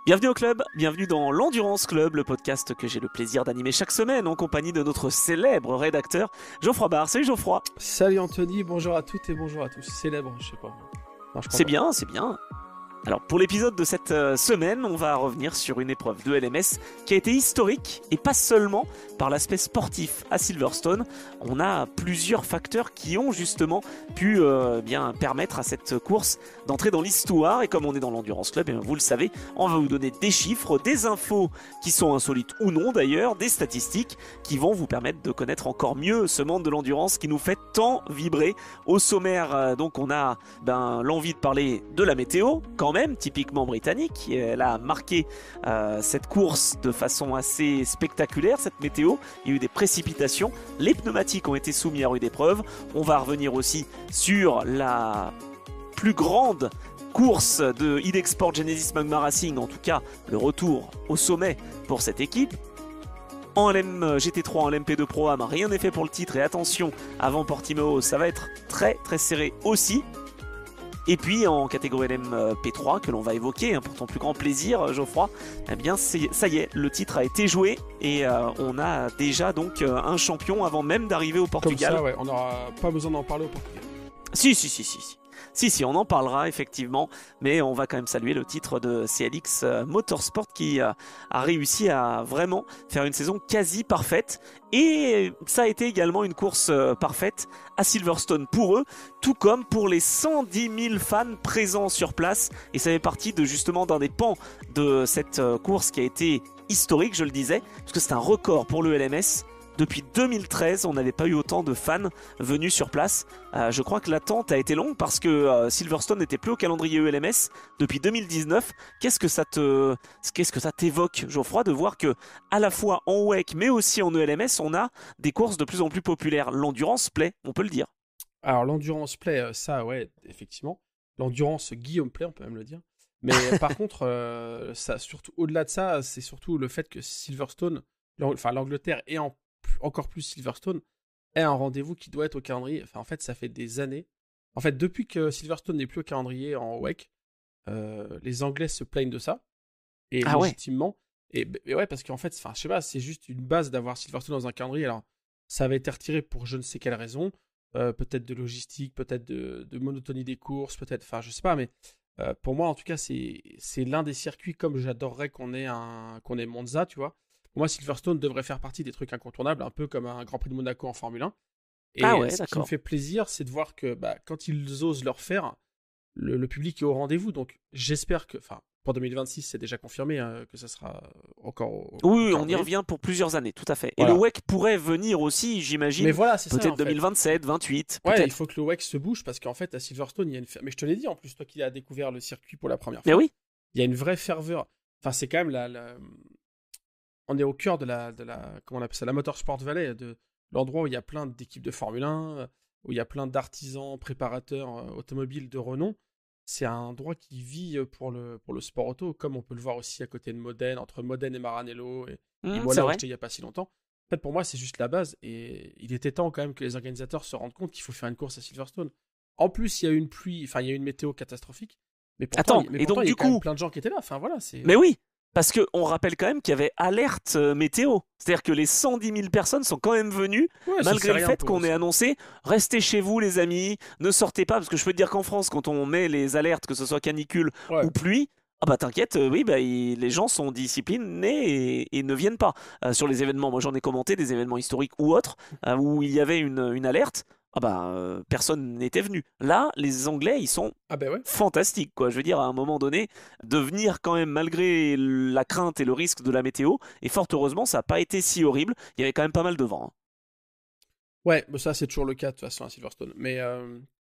Bienvenue au club, bienvenue dans l'Endurance Club, le podcast que j'ai le plaisir d'animer chaque semaine en compagnie de notre célèbre rédacteur Geoffroy Barr. Salut Geoffroy. Salut Anthony, bonjour à toutes et bonjour à tous. Célèbre, je sais pas. Non, je crois C'est pas. bien, c'est bien. Alors pour l'épisode de cette semaine, on va revenir sur une épreuve de LMS qui a été historique et pas seulement par l'aspect sportif à Silverstone. On a plusieurs facteurs qui ont justement pu bien permettre à cette course d'entrer dans l'histoire. Et comme on est dans l'Endurance Club, et vous le savez, on va vous donner des chiffres, des infos qui sont insolites ou non d'ailleurs, des statistiques qui vont vous permettre de connaître encore mieux ce monde de l'endurance qui nous fait tant vibrer. Au sommaire, donc on a l'envie de parler de la météo, quand même, typiquement britannique. Elle a marqué cette course de façon assez spectaculaire, cette météo. Il y a eu des précipitations, les pneumatiques ont été soumis à rude épreuve. On va revenir aussi sur la plus grande course de IDEC Sport Genesis Magma Racing, en tout cas le retour au sommet pour cette équipe. En LM GT3, en LMP2 Pro Am, rien n'est fait pour le titre et attention, avant Portimao, ça va être très très serré aussi. Et puis en catégorie LMP3 que l'on va évoquer, pour ton plus grand plaisir Geoffroy, eh bien ça y est, le titre a été joué et on a déjà donc un champion avant même d'arriver au Portugal. Comme ça, ouais, on n'aura pas besoin d'en parler au Portugal. Si, on en parlera effectivement, mais on va quand même saluer le titre de CLX Motorsport qui a réussi à vraiment faire une saison quasi parfaite. Et ça a été également une course parfaite à Silverstone pour eux, tout comme pour les 110 000 fans présents sur place. Et ça fait partie de justement d'un des pans de cette course qui a été historique, je le disais, parce que c'est un record pour le LMS. Depuis 2013, on n'avait pas eu autant de fans venus sur place. Je crois que l'attente a été longue parce que Silverstone n'était plus au calendrier ELMS depuis 2019. Qu'est-ce que ça t'évoque, Geoffroy, de voir que à la fois en WEC mais aussi en ELMS, on a des courses de plus en plus populaires. L'endurance plaît, on peut le dire. Alors l'endurance play, ça, ouais, effectivement. L'endurance Guillaume play, on peut même le dire. Mais par contre, ça, surtout au-delà de ça, c'est surtout le fait que Silverstone, l'Angleterre et encore plus Silverstone, est un rendez-vous qui doit être au calendrier. Enfin, en fait, ça fait des années. En fait, depuis que Silverstone n'est plus au calendrier en WEC, les Anglais se plaignent de ça. Et légitimement. Ouais. Et ouais, parce qu'en fait, je sais pas, c'est juste une base d'avoir Silverstone dans un calendrier. Alors, ça avait été retiré pour je ne sais quelle raison. Peut-être de logistique, peut-être de monotonie des courses, peut-être. Enfin, je sais pas, mais pour moi, en tout cas, c'est l'un des circuits comme j'adorerais qu'on ait Monza, tu vois. Pour moi, Silverstone devrait faire partie des trucs incontournables, un peu comme un Grand Prix de Monaco en Formule 1. Et ce qui me fait plaisir, c'est de voir que quand ils osent le faire, le public est au rendez-vous. Donc j'espère que, pour 2026, c'est déjà confirmé que ça sera encore Oui, on y revient pour plusieurs années, tout à fait. Voilà. Et le WEC pourrait venir aussi, j'imagine, peut-être 2027, 28. Ouais, peut-être. il faut que le WEC se bouge parce qu'en fait, à Silverstone, il y a une... Mais je te l'ai dit, en plus, toi qui as découvert le circuit pour la première fois. Mais oui. Il y a une vraie ferveur. Enfin, c'est quand même on est au cœur de comment on appelle ça, la Motorsport Valley, de l'endroit où il y a plein d'équipes de Formule 1, où il y a plein d'artisans, préparateurs automobiles de renom. C'est un endroit qui vit pour le sport auto, comme on peut le voir aussi à côté de Modène, entre Modène et Maranello, et Imola, où j'étais il n'y a pas si longtemps. En fait, pour moi, c'est juste la base, et il était temps quand même que les organisateurs se rendent compte qu'il faut faire une course à Silverstone. En plus, il y a eu une pluie, il y a eu une météo catastrophique, mais pourtant, il y a quand même plein de gens qui étaient là. Enfin, voilà, Mais oui. Parce qu'on rappelle quand même qu'il y avait alerte météo. C'est-à-dire que les 110 000 personnes sont quand même venues, malgré le fait qu'on ait annoncé « Restez chez vous les amis, ne sortez pas ». Parce que je peux te dire qu'en France, quand on met les alertes, que ce soit canicule ou pluie, t'inquiète, les gens sont disciplinés et ne viennent pas. Sur les événements, moi j'en ai commenté, des événements historiques ou autres, où il y avait une alerte. Personne n'était venu. Là, les Anglais, ils sont fantastiques, quoi. Je veux dire, à un moment donné, de venir quand même malgré la crainte et le risque de la météo, et fort heureusement, ça n'a pas été si horrible. Il y avait quand même pas mal de vent. Hein. Ouais, mais ça, c'est toujours le cas, de toute façon, à Silverstone. Mais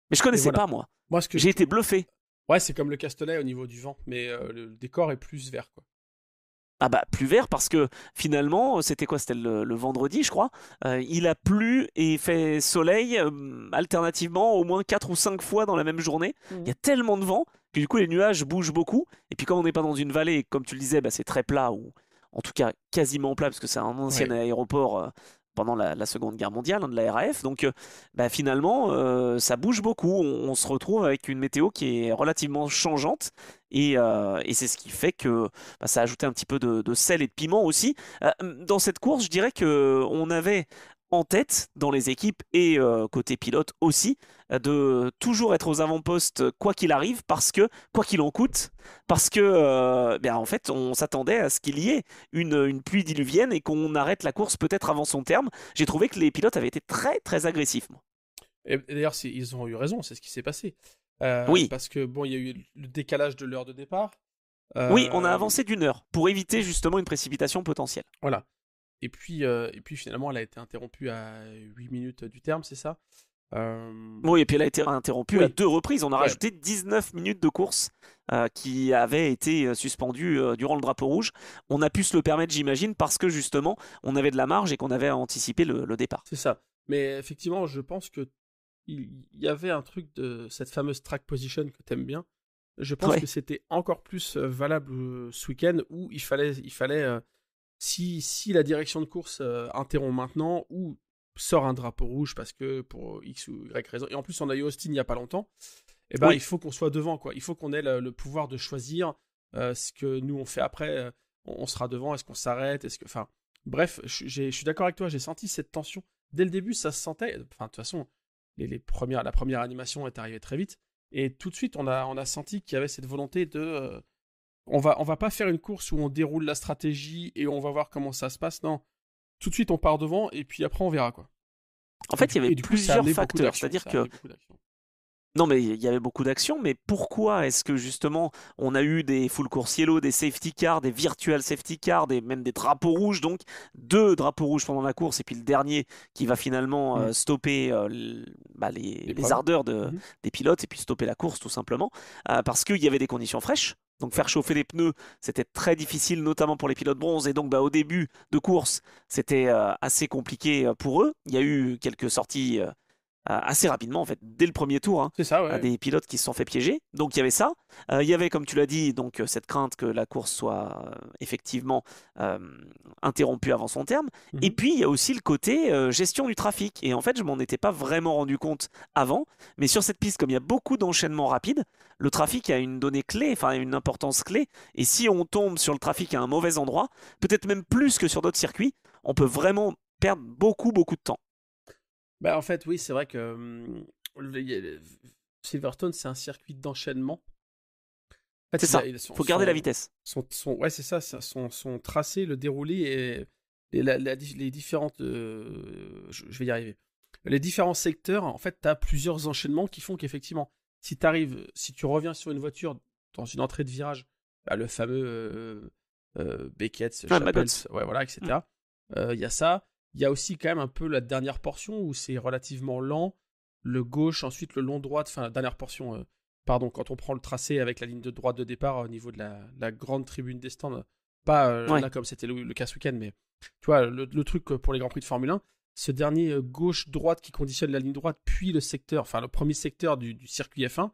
je connaissais pas, moi. J'ai été bluffé. Ouais, c'est comme le Castellet au niveau du vent, mais le décor est plus vert, quoi. Plus vert parce que finalement, c'était quoi? C'était le vendredi, je crois. Il a plu et fait soleil alternativement au moins 4 ou 5 fois dans la même journée. Il y a tellement de vent que du coup les nuages bougent beaucoup. Et puis comme on n'est pas dans une vallée, comme tu le disais, c'est très plat ou en tout cas quasiment plat parce que c'est un ancien aéroport pendant la Seconde Guerre mondiale, hein, de la RAF. Donc finalement, ça bouge beaucoup. On se retrouve avec une météo qui est relativement changeante. Et c'est ce qui fait que ça a ajouté un petit peu de sel et de piment aussi. Dans cette course, je dirais qu'on avait en tête dans les équipes et côté pilote aussi de toujours être aux avant-postes quoi qu'il arrive, parce que quoi qu'il en coûte, parce que en fait on s'attendait à ce qu'il y ait une pluie diluvienne et qu'on arrête la course peut-être avant son terme. J'ai trouvé que les pilotes avaient été très très agressifs, moi. Et d'ailleurs, ils ont eu raison, c'est ce qui s'est passé. Oui, Parce que bon, il y a eu le décalage de l'heure de départ. oui, on a Euh, avancé d'une heure pour éviter justement une précipitation potentielle. voilà. Et puis finalement, elle a été interrompue à 8 minutes du terme, c'est ça? Oui, et puis elle a été interrompue à Oui, 2 reprises. On a ouais, rajouté 19 minutes de course qui avaient été suspendues durant le drapeau rouge. On a pu se le permettre, j'imagine, parce que justement, on avait de la marge et qu'on avait anticipé le départ. c'est ça. Mais effectivement, je pense que il y avait un truc de cette fameuse track position que t'aimes bien. Je pense que Ouais, c'était encore plus valable ce week-end où il fallait si la direction de course interrompt maintenant ou sort un drapeau rouge parce que pour X ou Y raison, et en plus on a eu Austin il n'y a pas longtemps, et ben il oui. faut qu'on soit devant, quoi. Il faut qu'on ait le pouvoir de choisir ce que nous on fait après. On sera devant, est-ce qu'on s'arrête, est-ce que, enfin, bref, je suis d'accord avec toi. J'ai senti cette tension dès le début, ça se sentait. Enfin, de toute façon, la première animation est arrivée très vite, et tout de suite on a senti qu'il y avait cette volonté de on va pas faire une course où on déroule la stratégie et on va voir comment ça se passe. Non, tout de suite on part devant et puis après on verra, quoi. En fait, il y avait Et du coup, ça a plusieurs amené beaucoup facteurs. d'action. C'est-à-dire Ça a que amené beaucoup d'action. non, mais il y avait beaucoup d'actions, mais pourquoi est-ce que justement on a eu des full course yellow, des safety cars, des virtual safety cars, même des drapeaux rouges, donc 2 drapeaux rouges pendant la course, et puis le dernier qui va finalement Mm. stopper les L'épreuve. ardeurs Mhm. des pilotes et puis stopper la course tout simplement, parce qu'il y avait des conditions fraîches. Donc faire chauffer les pneus, c'était très difficile, notamment pour les pilotes bronze, et donc au début de course, c'était assez compliqué pour eux. Il y a eu quelques sorties assez rapidement, en fait, dès le premier tour, hein, C'est ça, à ouais. des pilotes qui se sont fait piéger. Donc il y avait ça. Il y avait, comme tu l'as dit, donc cette crainte que la course soit effectivement euh, interrompue avant son terme. Et Mhm. puis il y a aussi le côté gestion du trafic. Et en fait, je m'en étais pas vraiment rendu compte avant, mais sur cette piste, comme il y a beaucoup d'enchaînements rapides, le trafic a une donnée clé, enfin une importance clé. Et si on tombe sur le trafic à un mauvais endroit, peut-être même plus que sur d'autres circuits, on peut vraiment perdre beaucoup, beaucoup de temps. Bah, en fait, oui, c'est vrai que Silverstone, c'est un circuit d'enchaînement. En C'est fait, ça. Faut garder la vitesse. ouais, c'est ça, son tracé, le déroulé et les différentes. Je vais y arriver. Les différents secteurs, en fait, tu as plusieurs enchaînements qui font qu'effectivement, si tu reviens sur une voiture dans une entrée de virage, bah, le fameux Beckett, Ah, Chapels, Maggots. ouais, voilà, etc. Il y a ça. Il y a aussi quand même un peu la dernière portion où c'est relativement lent. Le gauche, ensuite le long droite, enfin la dernière portion, pardon, quand on prend le tracé avec la ligne de droite de départ au niveau de la grande tribune des stands, pas Ouais. là comme c'était le cas ce week-end, mais tu vois, le truc pour les Grands Prix de Formule 1, ce dernier gauche-droite qui conditionne la ligne droite, puis le secteur, enfin le premier secteur du circuit F1,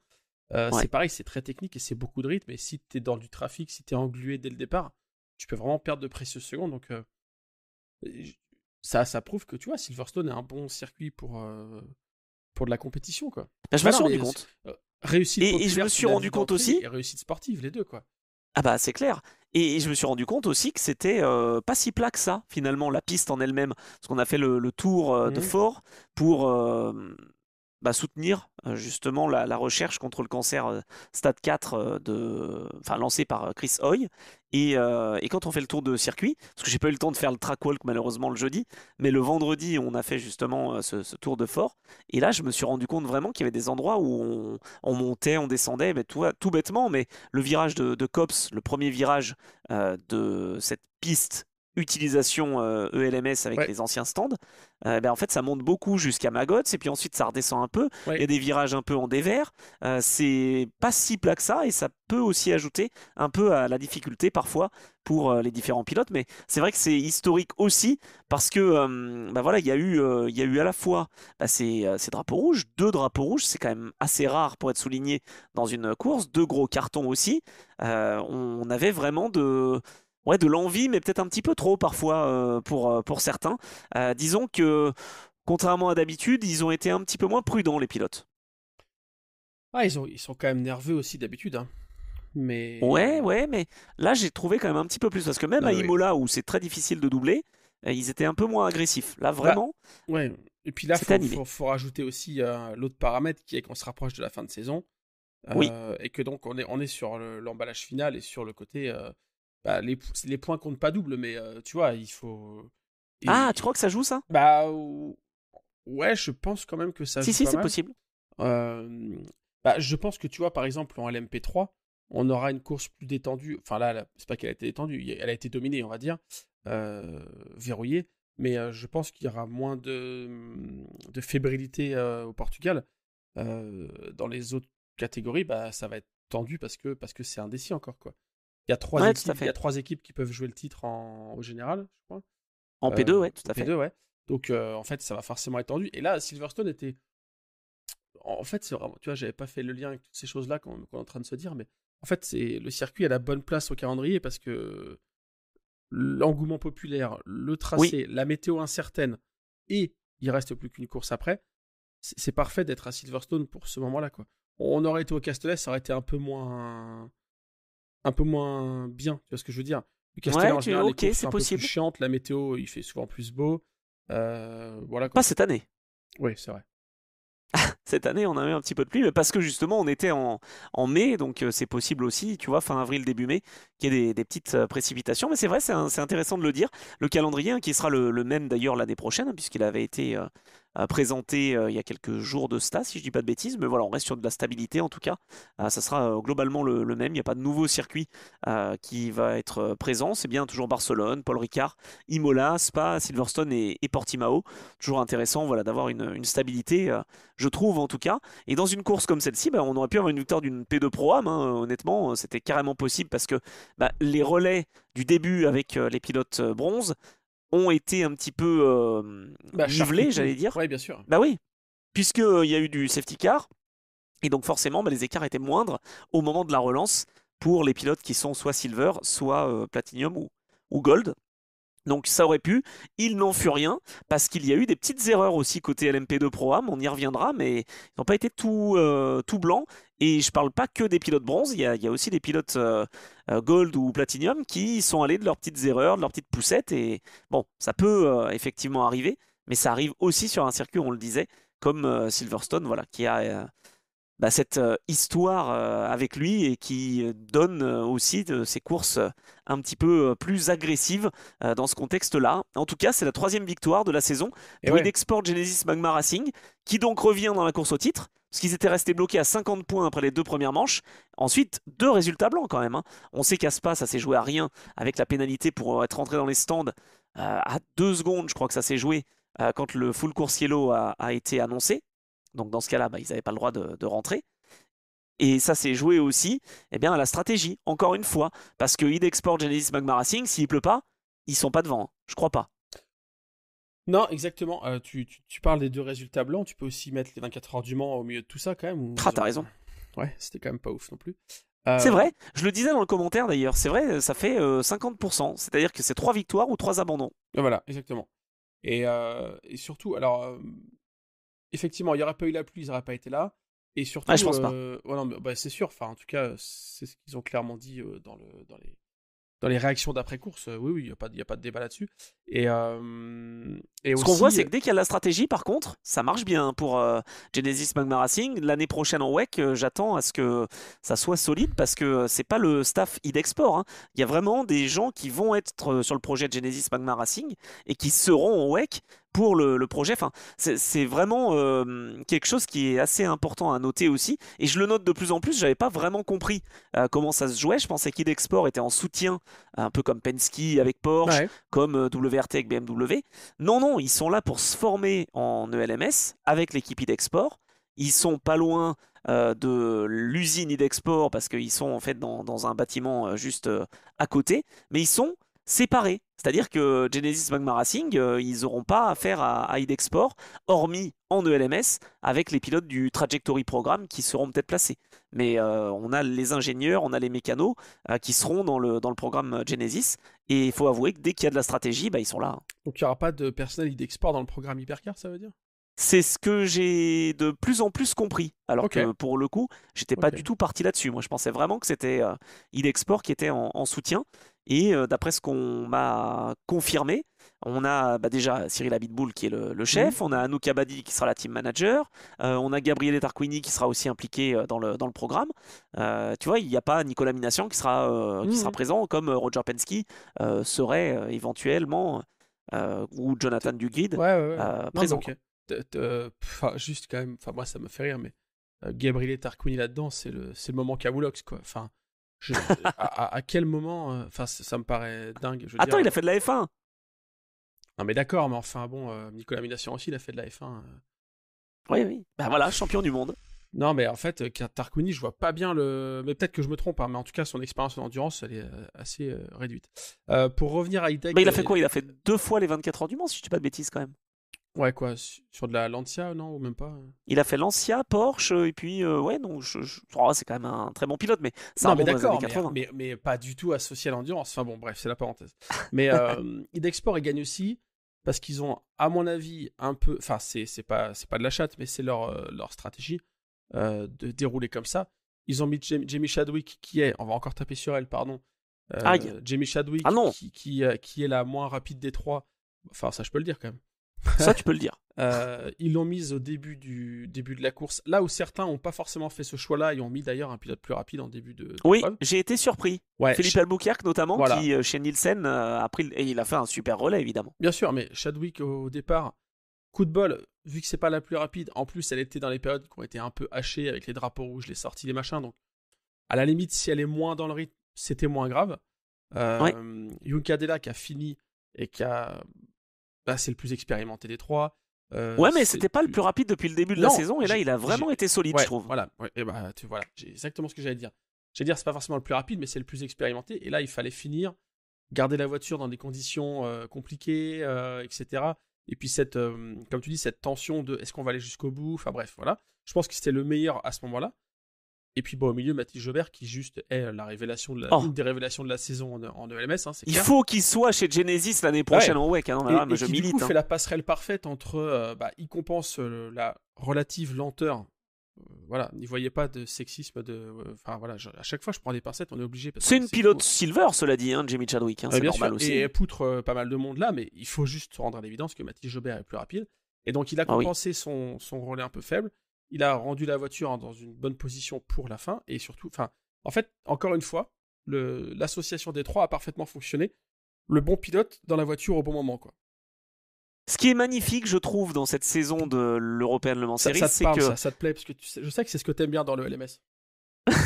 c'est Ouais. pareil, c'est très technique et c'est beaucoup de rythme. Et si tu es dans du trafic, si tu es englué dès le départ, tu peux vraiment perdre de précieuses secondes. Donc ça prouve que tu vois, Silverstone est un bon circuit pour de la compétition, quoi. Bah, je me Bah non, suis rendu mais compte. réussite Et je me populaire, tu suis l'as rendu dit compte d'entrée, aussi. et réussite sportive, les deux, quoi. Ah bah c'est clair. Et je me suis rendu compte aussi que c'était pas si plat que ça, finalement, la piste en elle-même. Parce qu'on a fait le tour de Mhm. Fort pour soutenir justement la recherche contre le cancer stade 4 enfin, lancé par Chris Hoy. Et quand on fait le tour de circuit, parce que j'ai pas eu le temps de faire le track walk malheureusement le jeudi, mais le vendredi on a fait justement ce tour de Fort. Et là je me suis rendu compte vraiment qu'il y avait des endroits où on montait, on descendait, mais tout bêtement, mais le virage de Cops, le premier virage de cette piste utilisation ELMS avec Ouais, les anciens stands, en fait ça monte beaucoup jusqu'à Maggots et puis ensuite ça redescend un peu. Il y ouais. a des virages un peu en dévers. C'est pas si plat que ça et ça peut aussi ajouter un peu à la difficulté parfois pour les différents pilotes. Mais c'est vrai que c'est historique aussi parce que voilà, il y a eu à la fois ces drapeaux rouges, 2 drapeaux rouges, c'est quand même assez rare pour être souligné dans une course, 2 gros cartons aussi. On avait vraiment ouais, de l'envie, mais peut-être un petit peu trop parfois pour certains. Disons que, contrairement à d'habitude, ils ont été un petit peu moins prudents, les pilotes. Ah, ils sont quand même nerveux aussi d'habitude, hein. Ouais, Mais. ouais, mais là, j'ai trouvé quand même un petit peu plus, parce que même Non, à oui. Imola, où c'est très difficile de doubler, ils étaient un peu moins agressifs. Là, Bah, vraiment, ouais. Et puis là, c'était animé. faut rajouter aussi l'autre paramètre qui est qu'on se rapproche de la fin de saison. Oui. Et que donc on est sur l'emballage final et sur le côté. Bah, les points comptent pas double, mais tu vois, il faut. Ah, tu Et, crois que ça joue, ça? bah, ouais, je pense quand même que ça Si, joue si, pas c'est mal. possible. Euh, Bah, je pense que tu vois, par exemple, en LMP3, on aura une course plus détendue. Enfin là, c'est pas qu'elle a été détendue, elle a été dominée, on va dire, verrouillée. Mais je pense qu'il y aura moins de fébrilité au Portugal. Dans les autres catégories, bah, ça va être tendu parce que c'est indécis encore, quoi. Ouais, tout à Il y a fait. trois équipes qui peuvent jouer le titre au général, je crois. En P2, ouais, tout En à fait. P2, ouais. Donc en fait, ça va forcément être tendu. Et là, Silverstone était en fait, c'est vraiment, tu vois, j'avais pas fait le lien avec toutes ces choses-là qu'on est en train de se dire, mais en fait, c'est le circuit à la bonne place au calendrier parce que l'engouement populaire, le Oui, tracé, la météo incertaine et il reste plus qu'une course après. C'est parfait d'être à Silverstone pour ce moment-là, quoi. On aurait été au Castellet, ça aurait été un peu moins bien, tu vois ce que je veux dire. Le Castellet, ouais, en général, les ok, courses c'est sont un peu plus possible. chiantes, la météo, il fait souvent plus beau. Voilà, Pas quoi. cette année. Oui, c'est vrai. Cette année, on a eu un petit peu de pluie, mais parce que justement, on était en mai, donc c'est possible aussi, tu vois, fin avril, début mai, qu'il y ait des petites précipitations. Mais c'est vrai, c'est intéressant de le dire. Le calendrier, hein, qui sera le même d'ailleurs l'année prochaine, hein, puisqu'il avait été présenté il y a quelques jours de cela, si je dis pas de bêtises. Mais voilà, on reste sur de la stabilité en tout cas. Ça sera globalement le même. Il n'y a pas de nouveau circuit qui va être présent. C'est bien toujours Barcelone, Paul Ricard, Imola, Spa, Silverstone et Portimao. Toujours intéressant, voilà, d'avoir une stabilité. Je trouve en tout cas. Et dans une course comme celle-ci, bah, on aurait pu avoir une victoire d'une P2 Pro-Am, hein, honnêtement, c'était carrément possible parce que bah, les relais du début avec les pilotes bronze ont été un petit peu Bah, nivelés, charcuterie. j'allais dire. Ouais, bien sûr. Bah oui, puisque il y a eu du safety car, et donc forcément, bah, les écarts étaient moindres au moment de la relance pour les pilotes qui sont soit silver, soit platinum ou gold. Donc ça aurait pu, ils n'en fut rien, parce qu'il y a eu des petites erreurs aussi côté LMP2 Pro-Am, on y reviendra, mais ils n'ont pas été tout blancs. Et je parle pas que des pilotes bronze, il y a aussi des pilotes gold ou platinum qui sont allés de leurs petites erreurs, de leurs petites poussettes. Et bon, ça peut effectivement arriver, mais ça arrive aussi sur un circuit, on le disait, comme Silverstone, voilà, qui a bah, cette histoire avec lui et qui donne aussi de ces courses un petit peu plus agressives dans ce contexte-là. En tout cas, c'est la troisième victoire de la saison Et pour ouais. Idexport Genesis Magma Racing, qui donc revient dans la course au titre, parce qu'ils étaient restés bloqués à 50 points après les deux premières manches. Ensuite, deux résultats blancs quand même, hein. On sait qu'à Spa, ça s'est joué à rien avec la pénalité pour être rentré dans les stands à 2 secondes, je crois que ça s'est joué quand le full course yellow a été annoncé. Donc dans ce cas-là, bah, ils n'avaient pas le droit de rentrer. Et ça s'est joué aussi eh bien, à la stratégie, encore une fois. Parce que Idexport, Genesis, Magma Racing, s'il pleut pas, ils sont pas devant, hein. Je crois pas. Non, exactement. Tu parles des deux résultats blancs. Tu peux aussi mettre les 24 heures du Mans au milieu de tout ça, quand même. Où Ah, ils t'as ont. raison. Ouais, c'était quand même pas ouf non plus. C'est Euh, vrai, je le disais dans le commentaire d'ailleurs, c'est vrai, ça fait 50%. C'est-à-dire que c'est 3 victoires ou 3 abandons. voilà, exactement. Et surtout, alors, effectivement, il n'y aurait pas eu la pluie, ils n'auraient pas été là. Et Ah, je surtout, pense pas. ouais, non, mais, bah, c'est sûr. Enfin, en tout cas, c'est ce qu'ils ont clairement dit dans les réactions d'après-course. Oui, oui, il y a pas de débat là-dessus. Et, et Ce qu'on voit, aussi, c'est que dès qu'il y a de la stratégie, par contre, ça marche bien pour Genesis Magma Racing. L'année prochaine en WEC, j'attends à ce que ça soit solide parce que c'est pas le staff Idexport, hein. Il y a vraiment des gens qui vont être sur le projet de Genesis Magma Racing et qui seront en WEC pour le projet. Enfin, c'est vraiment quelque chose qui est assez important à noter aussi. Et je le note de plus en plus. J'avais pas vraiment compris comment ça se jouait. Je pensais qu'Idexport était en soutien, un peu comme Penske avec Porsche, ouais, comme WRT avec BMW. Non, non, ils sont là pour se former en ELMS avec l'équipe Idexport. Ils sont pas loin de l'usine Idexport parce qu'ils sont en fait dans un bâtiment juste à côté, mais ils sont séparés. C'est-à-dire que Genesis Magma Racing, ils n'auront pas affaire à Idexport, hormis en ELMS, avec les pilotes du Trajectory Programme qui seront peut-être placés. Mais on a les ingénieurs, on a les mécanos qui seront dans le programme Genesis. Et il faut avouer que dès qu'il y a de la stratégie, bah, ils sont là. Donc il n'y aura pas de personnel d'export dans le programme Hypercar, ça veut dire? C'est ce que j'ai de plus en plus compris. Alors Ok. que pour le coup, j'étais pas Ok. du tout parti là-dessus. Moi, je pensais vraiment que c'était Idexport qui était en soutien. Et d'après ce qu'on m'a confirmé, on a déjà Cyril Abitboul qui est le Mhm. chef, on a Anouk Abadi qui sera la team manager, on a Gabriele Tarquini qui sera aussi impliqué dans le programme. Tu vois, il n'y a pas Nicolas Minassian qui sera Mhm. présent, comme Roger Penske serait éventuellement, ou Jonathan Dugrid Ouais, ouais, ouais. Non, mais présent. ok. Enfin, juste quand même, enfin, moi ça me fait rire, mais Gabriele Tarquini là-dedans, c'est le moment Camoulox, quoi. Enfin, je, à quel moment, enfin, ça me paraît dingue. Je veux Attends, dire, il a fait de la F1. non, mais d'accord, mais enfin, bon, Nicolas Minassian aussi, il a fait de la F1. Oui, oui. Bah voilà, champion du monde. Non, mais en fait, Tarquini, je vois pas bien le. Mais peut-être que je me trompe, hein, mais en tout cas, son expérience en endurance, elle est assez réduite. Pour revenir à IDEC. Mais il a fait quoi? Il a fait 2 fois les 24 heures du Mans, si je dis pas de bêtises quand même. Ouais, quoi, sur de la Lancia, non, ou même pas? Il a fait Lancia, Porsche, et puis ouais, non, oh, c'est quand même un très bon pilote, mais ça Non, mais remonte dans les années d'accord, mais, 80. mais, mais pas du tout associé à l'endurance. Enfin bon, bref, c'est la parenthèse. Mais Idexport, ils gagnent aussi parce qu'ils ont, à mon avis, un peu. Enfin, c'est pas de la chatte, mais c'est leur stratégie de dérouler comme ça. Ils ont mis Jamie Chadwick, qui est. On va encore taper sur elle, pardon. Aïe. Jamie Ah Chadwick, non, qui est la moins rapide des trois. Enfin, ça, je peux le dire quand même. ça tu peux le dire. Ils l'ont mise au début de la course. Là où certains n'ont pas forcément fait ce choix-là, ils ont mis d'ailleurs un pilote plus rapide en début Oui, d'épreuve. j'ai été surpris. Ouais, Philippe Albuquerque notamment, voilà. qui chez Nielsen a pris, et il a fait un super relais évidemment. Bien sûr, mais Chadwick au départ, coup de bol, vu que c'est pas la plus rapide, en plus elle était dans les périodes qui ont été un peu hachées avec les drapeaux rouges, les sorties, les machins, donc à la limite, si elle est moins dans le rythme, c'était moins grave. Ouais, Juncadella qui a fini et qui a. Bah, c'est le plus expérimenté des trois. ouais, mais C'est le c'était pas le plus. plus rapide depuis le début de la Non, saison, et là il a vraiment été solide, je ouais, trouve. voilà. Ouais, et bah, voilà, j'ai exactement ce que j'allais dire. J'allais dire, c'est pas forcément le plus rapide, mais c'est le plus expérimenté. Et là, il fallait finir, garder la voiture dans des conditions compliquées, etc. Et puis, comme tu dis, cette tension de est-ce qu'on va aller jusqu'au bout. Enfin, bref, voilà. Je pense que c'était le meilleur à ce moment-là. Et puis, bon, au milieu, Mathis Jobert, qui juste est la révélation Oh, une des révélations de la saison en ELMS, hein, c'est il clair. faut qu'il soit chez Genesis l'année Ouais. prochaine en WEC. Hein, non, mais Et, là, moi, et je qui du coup milite. Hein. fait la passerelle parfaite entre, il compense la relative lenteur. Voilà, n'y voyez pas de sexisme enfin voilà, à chaque fois je prends des pincettes, on est obligé parce C'est que une c'est pilote fou. silver, cela dit, hein, Jamie Chadwick, hein, c'est Bien normal sûr, aussi. et poutre pas mal de monde là, mais il faut juste rendre à l'évidence que Mathis Jobert est plus rapide. Et donc il a Ah oui. compensé son relais un peu faible. Il a rendu la voiture dans une bonne position pour la fin. Et surtout, enfin, en fait, encore une fois, l'association des trois a parfaitement fonctionné. Le bon pilote dans la voiture au bon moment, quoi. Ce qui est magnifique, je trouve, dans cette saison de l'European Le Mans Ça, Series, ça te c'est parle, que ça te plaît, parce que je sais que c'est ce que t'aimes bien dans le LMS.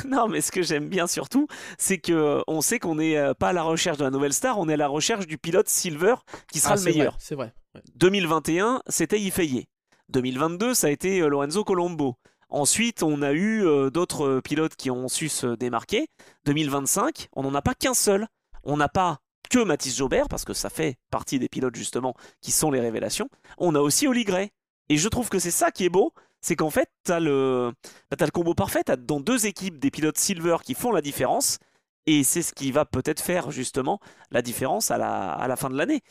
non, mais ce que j'aime bien surtout, c'est que on sait qu'on n'est pas à la recherche de la nouvelle star, on est à la recherche du pilote silver qui sera Ah, le c'est vrai, meilleur. c'est vrai. Ouais. 2021, c'était Yifeye. 2022, ça a été Lorenzo Colombo. Ensuite, on a eu d'autres pilotes qui ont su se démarquer. 2025, on n'en a pas qu'un seul. On n'a pas que Mathis Jobert, parce que ça fait partie des pilotes justement qui sont les révélations. On a aussi Oli Gray. Et je trouve que c'est ça qui est beau, c'est qu'en fait, t'as le combo parfait, t'as dans deux équipes des pilotes silver qui font la différence. Et c'est ce qui va peut-être faire justement la différence à la fin de l'année,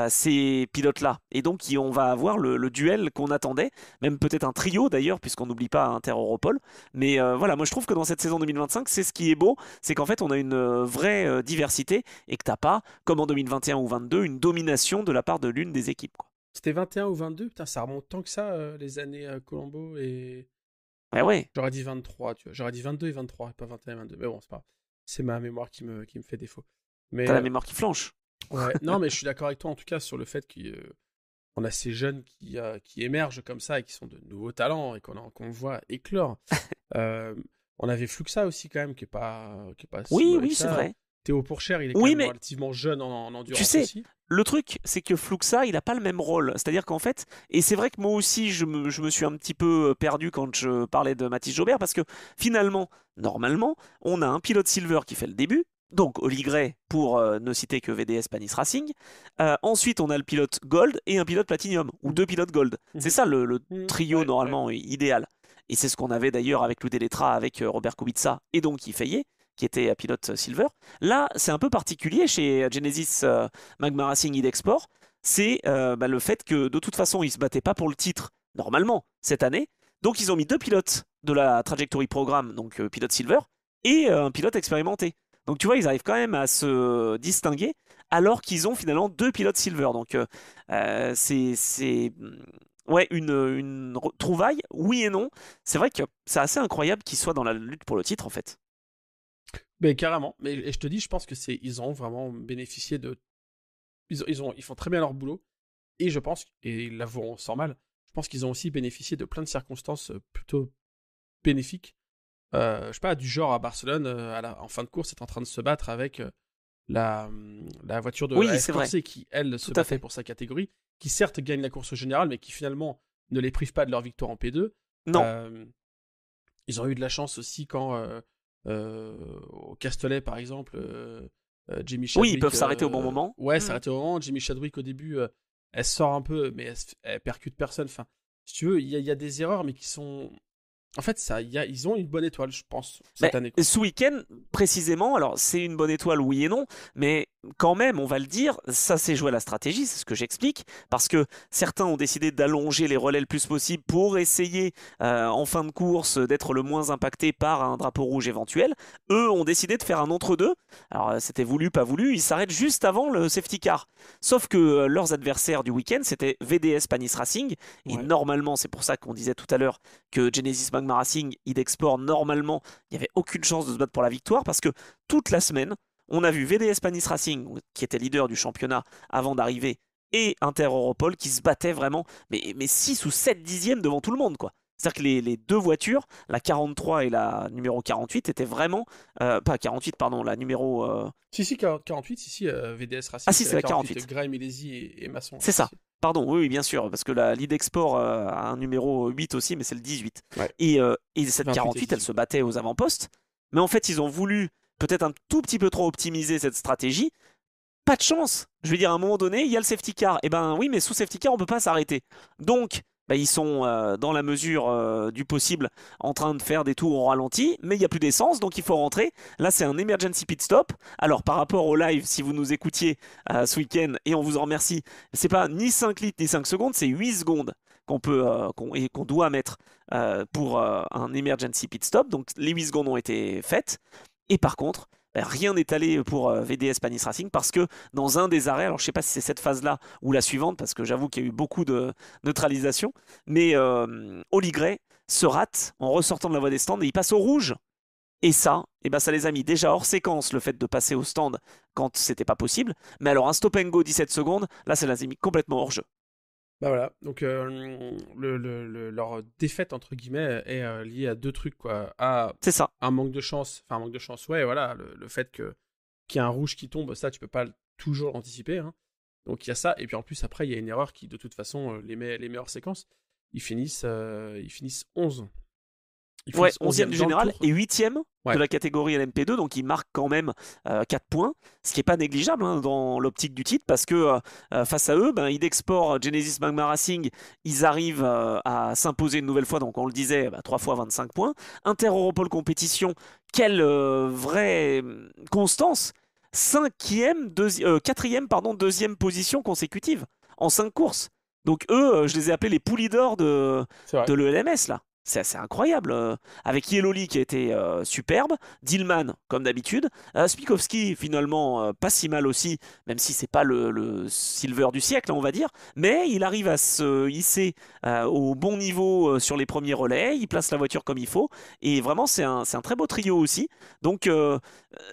ces pilotes-là. Et donc on va avoir le duel qu'on attendait, même peut-être un trio d'ailleurs, puisqu'on n'oublie pas Inter-Europol. Mais voilà, moi je trouve que dans cette saison 2025, c'est ce qui est beau, c'est qu'en fait on a une vraie diversité et que t'as pas, comme en 2021 ou 2022, une domination de la part de l'une des équipes, quoi. C'était 21 ou 22, putain, ça remonte tant que ça, les années Colombo et. Ouais, ouais, J'aurais dit 23, tu vois. J'aurais dit 22 et 23, pas 21 et 22. Mais bon, c'est pas grave. C'est ma mémoire qui me fait défaut. Mais t'as la mémoire qui flanche. ouais, non, mais je suis d'accord avec toi en tout cas sur le fait qu'on a ces jeunes qui émergent comme ça et qui sont de nouveaux talents et qu'on voit éclore. Euh, on avait Fluxa aussi quand même qui est pas si Oui, mauvais que oui, c'est ça. vrai. Théo Pourchère, il est quand Oui, même mais relativement jeune en tu endurance sais, aussi. le truc, c'est que Fluxa, il n'a pas le même rôle. C'est-à-dire qu'en fait, et c'est vrai que moi aussi, je me suis un petit peu perdu quand je parlais de Mathis Jobert, parce que finalement, normalement, on a un pilote silver qui fait le début, Donc Oli Gray pour ne citer que VDS Panis Racing. Ensuite, on a le pilote Gold et un pilote Platinum, ou deux pilotes Gold. C'est ça le trio normalement idéal. Et c'est ce qu'on avait d'ailleurs avec Lou Deletra, avec Robert Kubica et donc Yves qui était pilote Silver. Là, c'est un peu particulier chez Genesis Magma Racing e-Export. C'est le fait que de toute façon, ils se battaient pas pour le titre normalement cette année. Donc ils ont mis deux pilotes de la Trajectory Programme, donc pilote Silver, et un pilote expérimenté. Donc tu vois, ils arrivent quand même à se distinguer alors qu'ils ont finalement deux pilotes Silver. Donc c'est ouais, une trouvaille, oui et non. C'est vrai que c'est assez incroyable qu'ils soient dans la lutte pour le titre en fait. Mais carrément. Mais et je te dis, je pense que ils ont vraiment bénéficié de. Ils font très bien leur boulot. Et je pense, et ils l'avoueront sans mal, je pense qu'ils ont aussi bénéficié de plein de circonstances plutôt bénéfiques. Je sais pas, du genre à Barcelone, en fin de course, est en train de se battre avec la voiture de AF Corse qui, elle, se battait pour sa catégorie, qui certes gagne la course générale, mais qui finalement ne les prive pas de leur victoire en P2. Non. Ils ont eu de la chance aussi quand, au Castellet, par exemple, Jimmy Chadwick... Oui, ils peuvent s'arrêter au bon moment. Ouais, s'arrêter au bon moment. Jimmy Chadwick, au début, elle sort un peu, mais elle percute personne. Enfin, si tu veux, il y a des erreurs, mais qui sont... En fait, ils ont une bonne étoile, je pense, cette année. Ce week-end, précisément, alors c'est une bonne étoile, oui et non, mais quand même, on va le dire, ça s'est joué à la stratégie, c'est ce que j'explique, parce que certains ont décidé d'allonger les relais le plus possible pour essayer, en fin de course, d'être le moins impacté par un drapeau rouge éventuel. Eux ont décidé de faire un entre-deux. Alors, c'était voulu, pas voulu, ils s'arrêtent juste avant le safety car. Sauf que leurs adversaires du week-end, c'était VDS Panis Racing, et normalement, c'est pour ça qu'on disait tout à l'heure que Genesis Magma Racing, e-Export, normalement, il n'y avait aucune chance de se battre pour la victoire parce que toute la semaine, on a vu VDS Panis Racing, qui était leader du championnat avant d'arriver, et Inter Europol qui se battaient vraiment, mais 6 ou 7 dixièmes devant tout le monde, quoi. C'est-à-dire que les deux voitures, la 43 et la numéro 48, étaient vraiment. Pas 48, pardon, la numéro. Si, 48, VDS Racing. Ah, si, c'est la 48. Graham, Milesi et Masson. C'est ça. Pardon, oui, bien sûr, parce que la Lead Export a un numéro 8 aussi, mais c'est le 18. Ouais. Et cette 48, elle se battait aux avant-postes. Mais en fait, ils ont voulu peut-être un tout petit peu trop optimiser cette stratégie. Pas de chance. Je veux dire, à un moment donné, il y a le safety car. Eh ben oui, mais sous safety car, on peut pas s'arrêter. Donc, ils sont dans la mesure du possible en train de faire des tours au ralenti, mais il n'y a plus d'essence, donc il faut rentrer. Là, c'est un emergency pit stop. Alors, par rapport au live, si vous nous écoutiez ce week-end, et on vous en remercie, c'est pas ni 5 litres ni 5 secondes, c'est 8 secondes qu'on doit mettre pour un emergency pit stop. Donc, les 8 secondes ont été faites. Et par contre, rien n'est allé pour VDS Panis Racing parce que dans un des arrêts, alors je ne sais pas si c'est cette phase-là ou la suivante, parce que j'avoue qu'il y a eu beaucoup de neutralisation, mais Oli Gray se rate en ressortant de la voie des stands et il passe au rouge. Et ça, ça les a mis déjà hors séquence le fait de passer au stand quand c'était pas possible. Mais alors un stop and go 17 secondes, là ça les a mis complètement hors jeu. Bah voilà, donc leur défaite entre guillemets est liée à deux trucs quoi. C'est ça. Un manque de chance, ouais voilà, le fait qu'il y a un rouge qui tombe, ça tu peux pas toujours l'anticiper. Hein. Donc il y a ça, et puis en plus après il y a une erreur qui de toute façon les meilleures séquences, ils finissent 11. Ouais, 11e du général et 8e de la catégorie LMP2, donc ils marquent quand même 4 points, ce qui n'est pas négligeable dans l'optique du titre, parce que face à eux, e-Export, Genesis Magma Racing, ils arrivent à s'imposer une nouvelle fois, donc on le disait, 3 fois 25 points. Inter Europol Compétition, quelle vraie constance, 4e, deuxième position consécutive en 5 courses. Donc eux, je les ai appelés les poulies d'or de l'ELMS là. C'est assez incroyable. Avec Yeloli qui a été superbe, Dillman comme d'habitude, Spikowski finalement pas si mal aussi, même si c'est pas le silver du siècle on va dire, mais il arrive à se hisser au bon niveau sur les premiers relais, il place la voiture comme il faut, et vraiment c'est un très beau trio aussi. Donc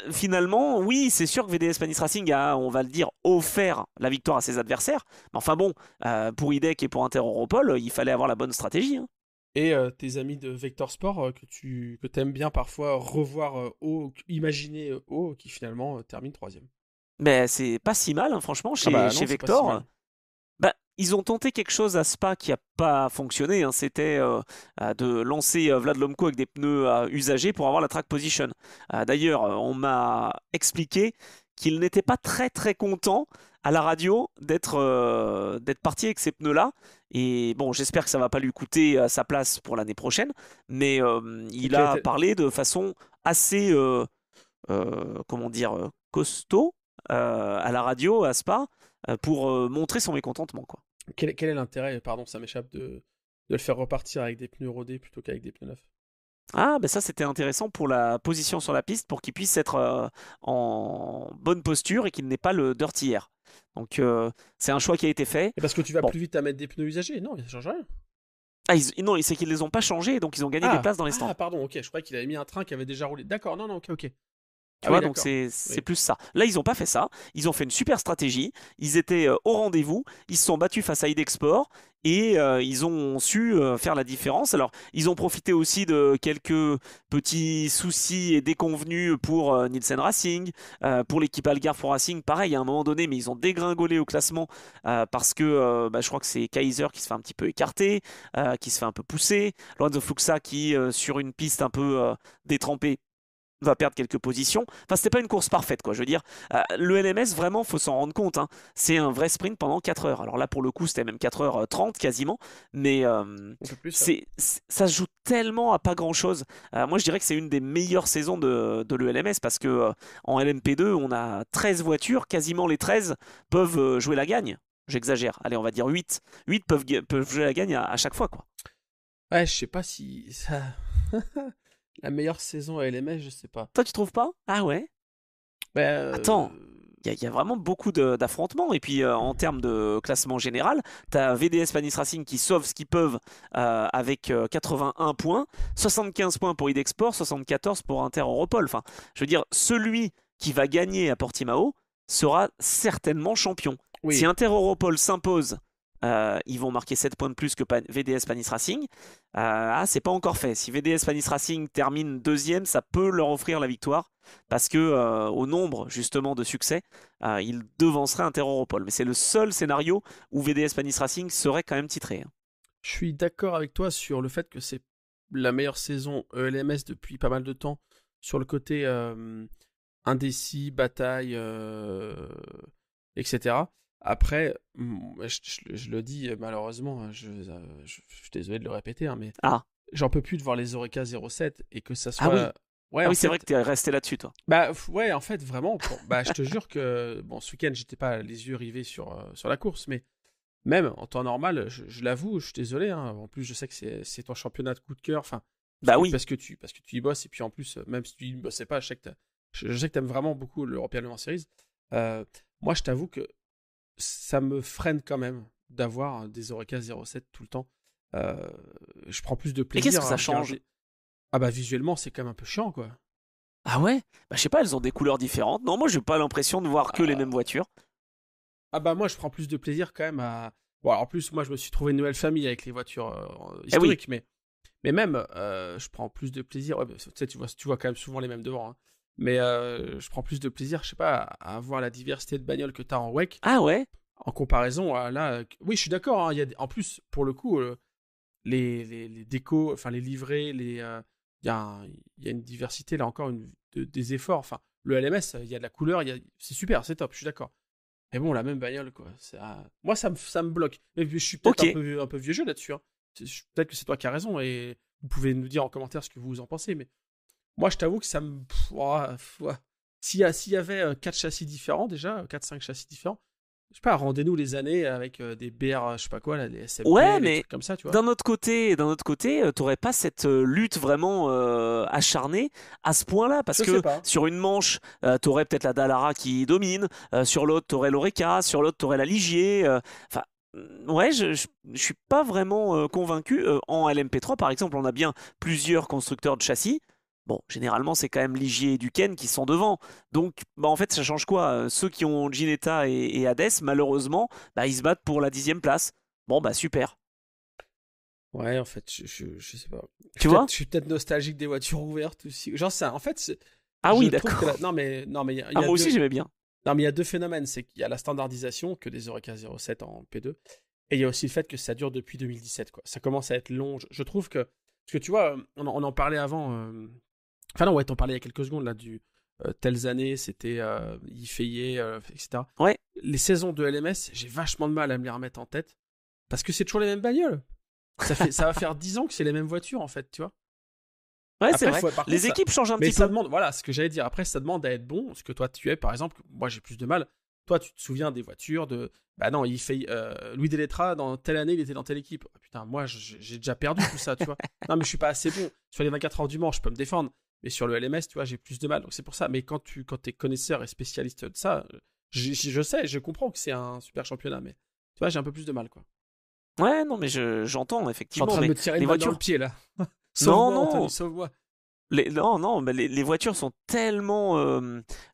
finalement oui c'est sûr que VDS Panis Racing a, on va le dire, offert la victoire à ses adversaires, mais enfin bon, pour IDEC et pour Inter Europol, il fallait avoir la bonne stratégie. Hein. Et tes amis de Vector Sport que t'aimes bien parfois revoir imaginer haut, qui finalement termine 3e. Mais c'est pas si mal, hein, franchement, chez Vector. ils ont tenté quelque chose à Spa qui n'a pas fonctionné, hein. C'était de lancer Vlad Lomko avec des pneus usagés pour avoir la track position. D'ailleurs, on m'a expliqué qu'il n'était pas très très content à la radio d'être parti avec ces pneus-là. Et bon, j'espère que ça va pas lui coûter sa place pour l'année prochaine, mais il a parlé de façon assez, comment dire, costaud à la radio, à Spa, pour montrer son mécontentement, quoi. Quel est l'intérêt, pardon, ça m'échappe, de le faire repartir avec des pneus rodés plutôt qu'avec des pneus neufs? Ah, ben ça c'était intéressant pour la position sur la piste, pour qu'il puisse être en bonne posture et qu'il n'ait pas le dirty air. Donc c'est un choix qui a été fait. Et parce que tu vas Bon. plus vite à mettre des pneus usagés? Non, ça change rien. Ah, non, c'est qu'ils les ont pas changés, donc ils ont gagné des places dans les stands. Ah, pardon, ok, je croyais qu'il avait mis un train qui avait déjà roulé. D'accord, non, ok. Tu vois, donc c'est plus ça. Là, ils n'ont pas fait ça. Ils ont fait une super stratégie. Ils étaient au rendez-vous. Ils se sont battus face à Idexport et ils ont su faire la différence. Alors, ils ont profité aussi de quelques petits soucis et déconvenus pour Nielsen Racing, pour l'équipe Algarve Racing. Pareil, à un moment donné, mais ils ont dégringolé au classement parce que je crois que c'est Kaiser qui se fait un petit peu écarter, qui se fait un peu pousser. Lorenzo Fluxa qui, sur une piste un peu détrempée, va perdre quelques positions. Enfin, c'était pas une course parfaite, quoi. Je veux dire, le LMS, vraiment, faut s'en rendre compte, hein. C'est un vrai sprint pendant 4 heures. Alors là, pour le coup, c'était même 4h30 quasiment, mais ça se joue tellement à pas grand-chose. Moi, je dirais que c'est une des meilleures saisons de l'ELMS parce que en LMP2, on a 13 voitures, quasiment les 13 peuvent jouer la gagne. J'exagère. Allez, on va dire 8. 8 peuvent jouer la gagne à chaque fois, quoi. Ouais, je sais pas si ça... La meilleure saison à LMS, je sais pas. Toi, tu trouves pas? Ah ouais? Attends, il y a vraiment beaucoup d'affrontements. Et puis, en termes de classement général, tu as VDS Panis Racing qui sauve ce qu'ils peuvent avec 81 points, 75 points pour Idexport, 74 pour Inter Europol. Enfin, je veux dire, celui qui va gagner à Portimao sera certainement champion. Oui. Si Inter Europol s'impose, ils vont marquer 7 points de plus que VDS Panis Racing. C'est pas encore fait. Si VDS Panis Racing termine deuxième, ça peut leur offrir la victoire parce que au nombre justement de succès, ils devanceraient Inter Europol. Mais c'est le seul scénario où VDS Panis Racing serait quand même titré, hein. Je suis d'accord avec toi sur le fait que c'est la meilleure saison ELMS depuis pas mal de temps sur le côté indécis, bataille, etc. Après, je le dis malheureusement, je suis désolé de le répéter, hein, mais j'en peux plus de voir les Oreca 07 et que ça soit... Ah oui, ouais, c'est vrai que t'es resté là-dessus, toi. Bah ouais, en fait, vraiment, je te jure que ce week-end, j'étais pas les yeux rivés sur la course, mais même en temps normal, je l'avoue, je suis désolé, hein, en plus je sais que c'est ton championnat de coup de cœur, enfin, oui. parce que tu y bosses, et puis en plus, même si tu y bossais pas, je sais que t'aimes vraiment beaucoup l'European Le Mans Series. Moi, je t'avoue que ça me freine quand même d'avoir des Oreca 07 tout le temps. Je prends plus de plaisir. Et qu'est-ce que ça change? Ah bah visuellement, c'est quand même un peu chiant, quoi. Ah ouais? Je sais pas, elles ont des couleurs différentes. Non, moi j'ai pas l'impression de voir que les mêmes voitures. Ah bah moi je prends plus de plaisir quand même à... Bon, alors, en plus, moi je me suis trouvé une nouvelle famille avec les voitures historiques, mais même, je prends plus de plaisir... Ouais, bah, tu vois quand même souvent les mêmes devant, hein. Mais je prends plus de plaisir, je sais pas, à voir la diversité de bagnoles que t'as en WEC. Ah ouais? En comparaison à là... Oui, je suis d'accord, hein, en plus, pour le coup, les décos, enfin les livrets, il y a une diversité, là encore, des efforts. Enfin, le LMS, il y a de la couleur, c'est super, c'est top, je suis d'accord. Mais bon, la même bagnole, quoi. Moi, ça me bloque. Mais je suis peut-être un peu vieux jeu là-dessus, hein. Peut-être que c'est toi qui as raison, et vous pouvez nous dire en commentaire ce que vous en pensez, mais moi, je t'avoue que ça me... S'il y avait 4 chassis différents, déjà, 4-5 chassis différents, je sais pas, rendez-nous les années avec des BR, je sais pas quoi, là, des SMP, ouais, des mais trucs comme ça, tu vois. d'un autre côté, t'aurais pas cette lutte vraiment acharnée à ce point-là, parce que sur une manche, t'aurais peut-être la Dallara qui domine, sur l'autre t'aurais l'Oreca, sur l'autre t'aurais la Ligier. Enfin, ouais, je suis pas vraiment convaincu. En LMP3, par exemple, on a bien plusieurs constructeurs de châssis. Bon, généralement, c'est quand même Ligier et Duquesne qui sont devant. Donc, en fait, ça change quoi? Ceux qui ont Ginetta et Hades, malheureusement, ils se battent pour la 10e place. Bon, super. Ouais, en fait, je sais pas. Tu vois? Je suis peut-être nostalgique des voitures ouvertes aussi. Genre ça, en fait... Ah oui, d'accord. Non, mais il y a moi aussi, j'aimais bien. Non, mais il y a deux phénomènes. C'est qu'il y a la standardisation que des Oreca 07 en P2. Et il y a aussi le fait que ça dure depuis 2017, quoi. Ça commence à être long. Je trouve que... Parce que tu vois, on en parlait avant... Enfin non, ouais, t'en parlais il y a quelques secondes, là, du... telles années, c'était Yifeye, etc. Ouais, Les saisons de LMS, j'ai vachement de mal à me les remettre en tête. Parce que c'est toujours les mêmes bagnoles. Ça va faire 10 ans que c'est les mêmes voitures, en fait, tu vois. ouais, c'est Après, vrai. par contre, Les équipes changent un mais petit ça peu. demande, voilà, ce que j'allais dire. Après, ça demande à être bon. Ce que toi, tu es, par exemple, moi, j'ai plus de mal. Toi, tu te souviens des voitures de. Bah non, il fait. Louis Delettra, dans telle année, il était dans telle équipe. Oh, putain, moi, j'ai déjà perdu tout ça, tu vois. Non, mais je suis pas assez bon. Sur les 24 heures du Mans, je peux me défendre. Mais sur le LMS, tu vois, j'ai plus de mal. Donc c'est pour ça. Mais quand t'es connaisseur et spécialiste de ça, je sais, je comprends que c'est un super championnat. Mais tu vois, j'ai un peu plus de mal, quoi. Ouais, non, mais j'entends Je suis en effectivement. train de Mais me tirer les une balle dans le voitures. pied, là. Non, Sauve-moi, non. Anthony, sauve-moi. Non, non, mais les voitures sont tellement,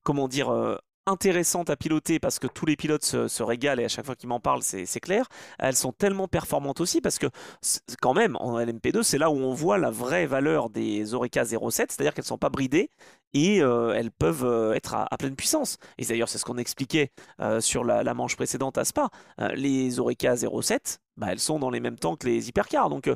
comment dire, intéressantes à piloter parce que tous les pilotes se régalent et à chaque fois qu'ils m'en parlent, c'est clair. Elles sont tellement performantes aussi parce que quand même, en LMP2, c'est là où on voit la vraie valeur des Oreca 07, c'est-à-dire qu'elles ne sont pas bridées et elles peuvent être à pleine puissance. Et d'ailleurs, c'est ce qu'on expliquait sur la manche précédente à Spa. Les Oreca 07, bah, elles sont dans les mêmes temps que les hypercars. Donc,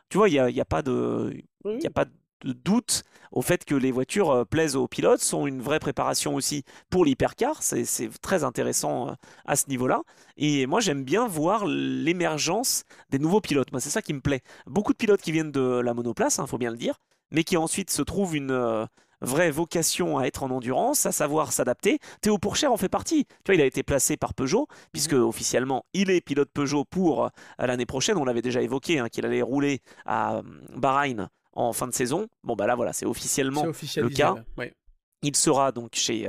tu vois, il y a pas de... Il y a Oui. pas de doute au fait que les voitures plaisent aux pilotes, sont une vraie préparation aussi pour l'hypercar. C'est très intéressant à ce niveau-là. Et moi, j'aime bien voir l'émergence des nouveaux pilotes. Moi, c'est ça qui me plaît. Beaucoup de pilotes qui viennent de la monoplace, il faut bien le dire, mais qui ensuite se trouvent une vraie vocation à être en endurance, à savoir s'adapter. Théo Pourchaire en fait partie. Tu vois, il a été placé par Peugeot, puisque Mhm. officiellement, il est pilote Peugeot pour l'année prochaine. On l'avait déjà évoqué, hein, qu'il allait rouler à Bahreïn en fin de saison. Bon, bah là, voilà, c'est C'est officiellement le officialisé, cas. là. Ouais. Il sera donc chez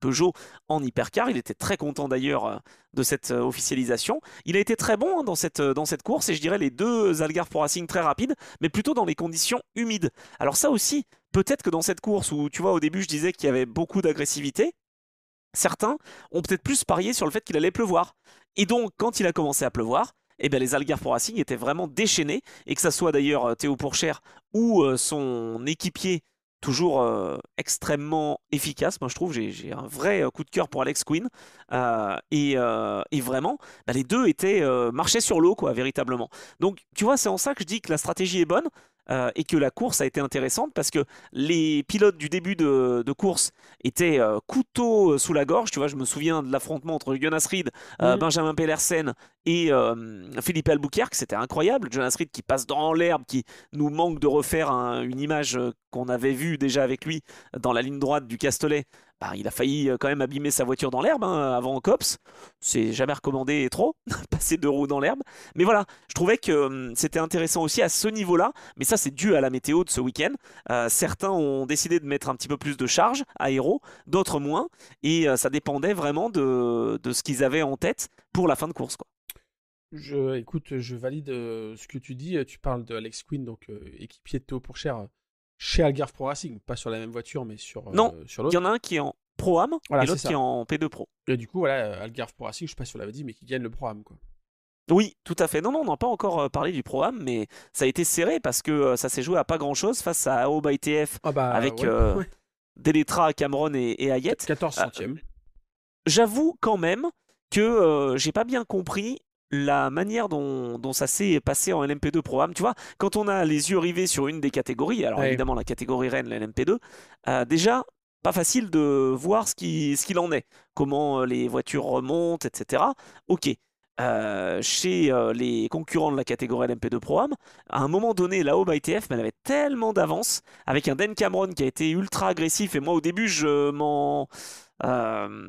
Peugeot en hypercar. Il était très content d'ailleurs de cette officialisation. Il a été très bon hein, dans cette course et je dirais les deux Algarve Pro Racing très rapides, mais plutôt dans les conditions humides. Alors ça aussi, peut-être que dans cette course où tu vois au début je disais qu'il y avait beaucoup d'agressivité, certains ont peut-être plus parié sur le fait qu'il allait pleuvoir. Et donc quand il a commencé à pleuvoir, eh ben, les Algarve Pro Racing étaient vraiment déchaînés, et que ça soit d'ailleurs Théo Pourchaire ou son équipier, toujours extrêmement efficace. Moi, je trouve, j'ai un vrai coup de cœur pour Alex Quinn. Et vraiment, bah, les deux étaient marchaient sur l'eau, quoi, véritablement. Donc, tu vois, c'est en ça que je dis que la stratégie est bonne. Et que la course a été intéressante parce que les pilotes du début de course étaient couteau sous la gorge. Tu vois, je me souviens de l'affrontement entre Jonas Reed, Mhm. Benjamin Pedersen et Philippe Albuquerque. C'était incroyable. Jonas Reed qui passe dans l'herbe, qui nous manque de refaire une image qu'on avait vue déjà avec lui dans la ligne droite du Castellet. Bah, il a failli quand même abîmer sa voiture dans l'herbe hein, avant en COPS. C'est jamais recommandé trop, passer deux roues dans l'herbe. Mais voilà, je trouvais que c'était intéressant aussi à ce niveau-là. Mais ça, c'est dû à la météo de ce week-end. Certains ont décidé de mettre un petit peu plus de charge aéro, d'autres moins. Et ça dépendait vraiment de ce qu'ils avaient en tête pour la fin de course, quoi. Écoute, je valide ce que tu dis. Tu parles de Alex Quinn, donc équipier de Théo Pourchaire chez Algarve Pro Racing, pas sur la même voiture, mais Non, sur il y l'autre. en a un qui est en Pro-Am Voilà, et c'est l'autre qui est ça. en P2 Pro. Et du coup, voilà, Algarve Pro Racing, je sais pas si on l'avait dit, mais qui gagne le programme, quoi. Oui, tout à fait. Non, non, on n'a pas encore parlé du Pro-Am, mais ça a été serré parce que ça s'est joué à pas grand-chose face à Aoba ITF Ah bah avec ouais, ouais. Deletra, Cameron et Hayet. 14 Euh, centièmes. J'avoue quand même que j'ai pas bien compris la manière dont ça s'est passé en LMP2 Pro-Am. Tu vois, quand on a les yeux rivés sur une des catégories, alors Ouais. évidemment la catégorie Rennes, la LMP2, déjà, pas facile de voir ce qu'il en est, comment les voitures remontent, etc. Ok. Chez les concurrents de la catégorie LMP2 Pro-Am, à un moment donné, la Aube ITF, mais elle avait tellement d'avance, avec un Dan Cameron qui a été ultra agressif, et moi au début, je m'en euh,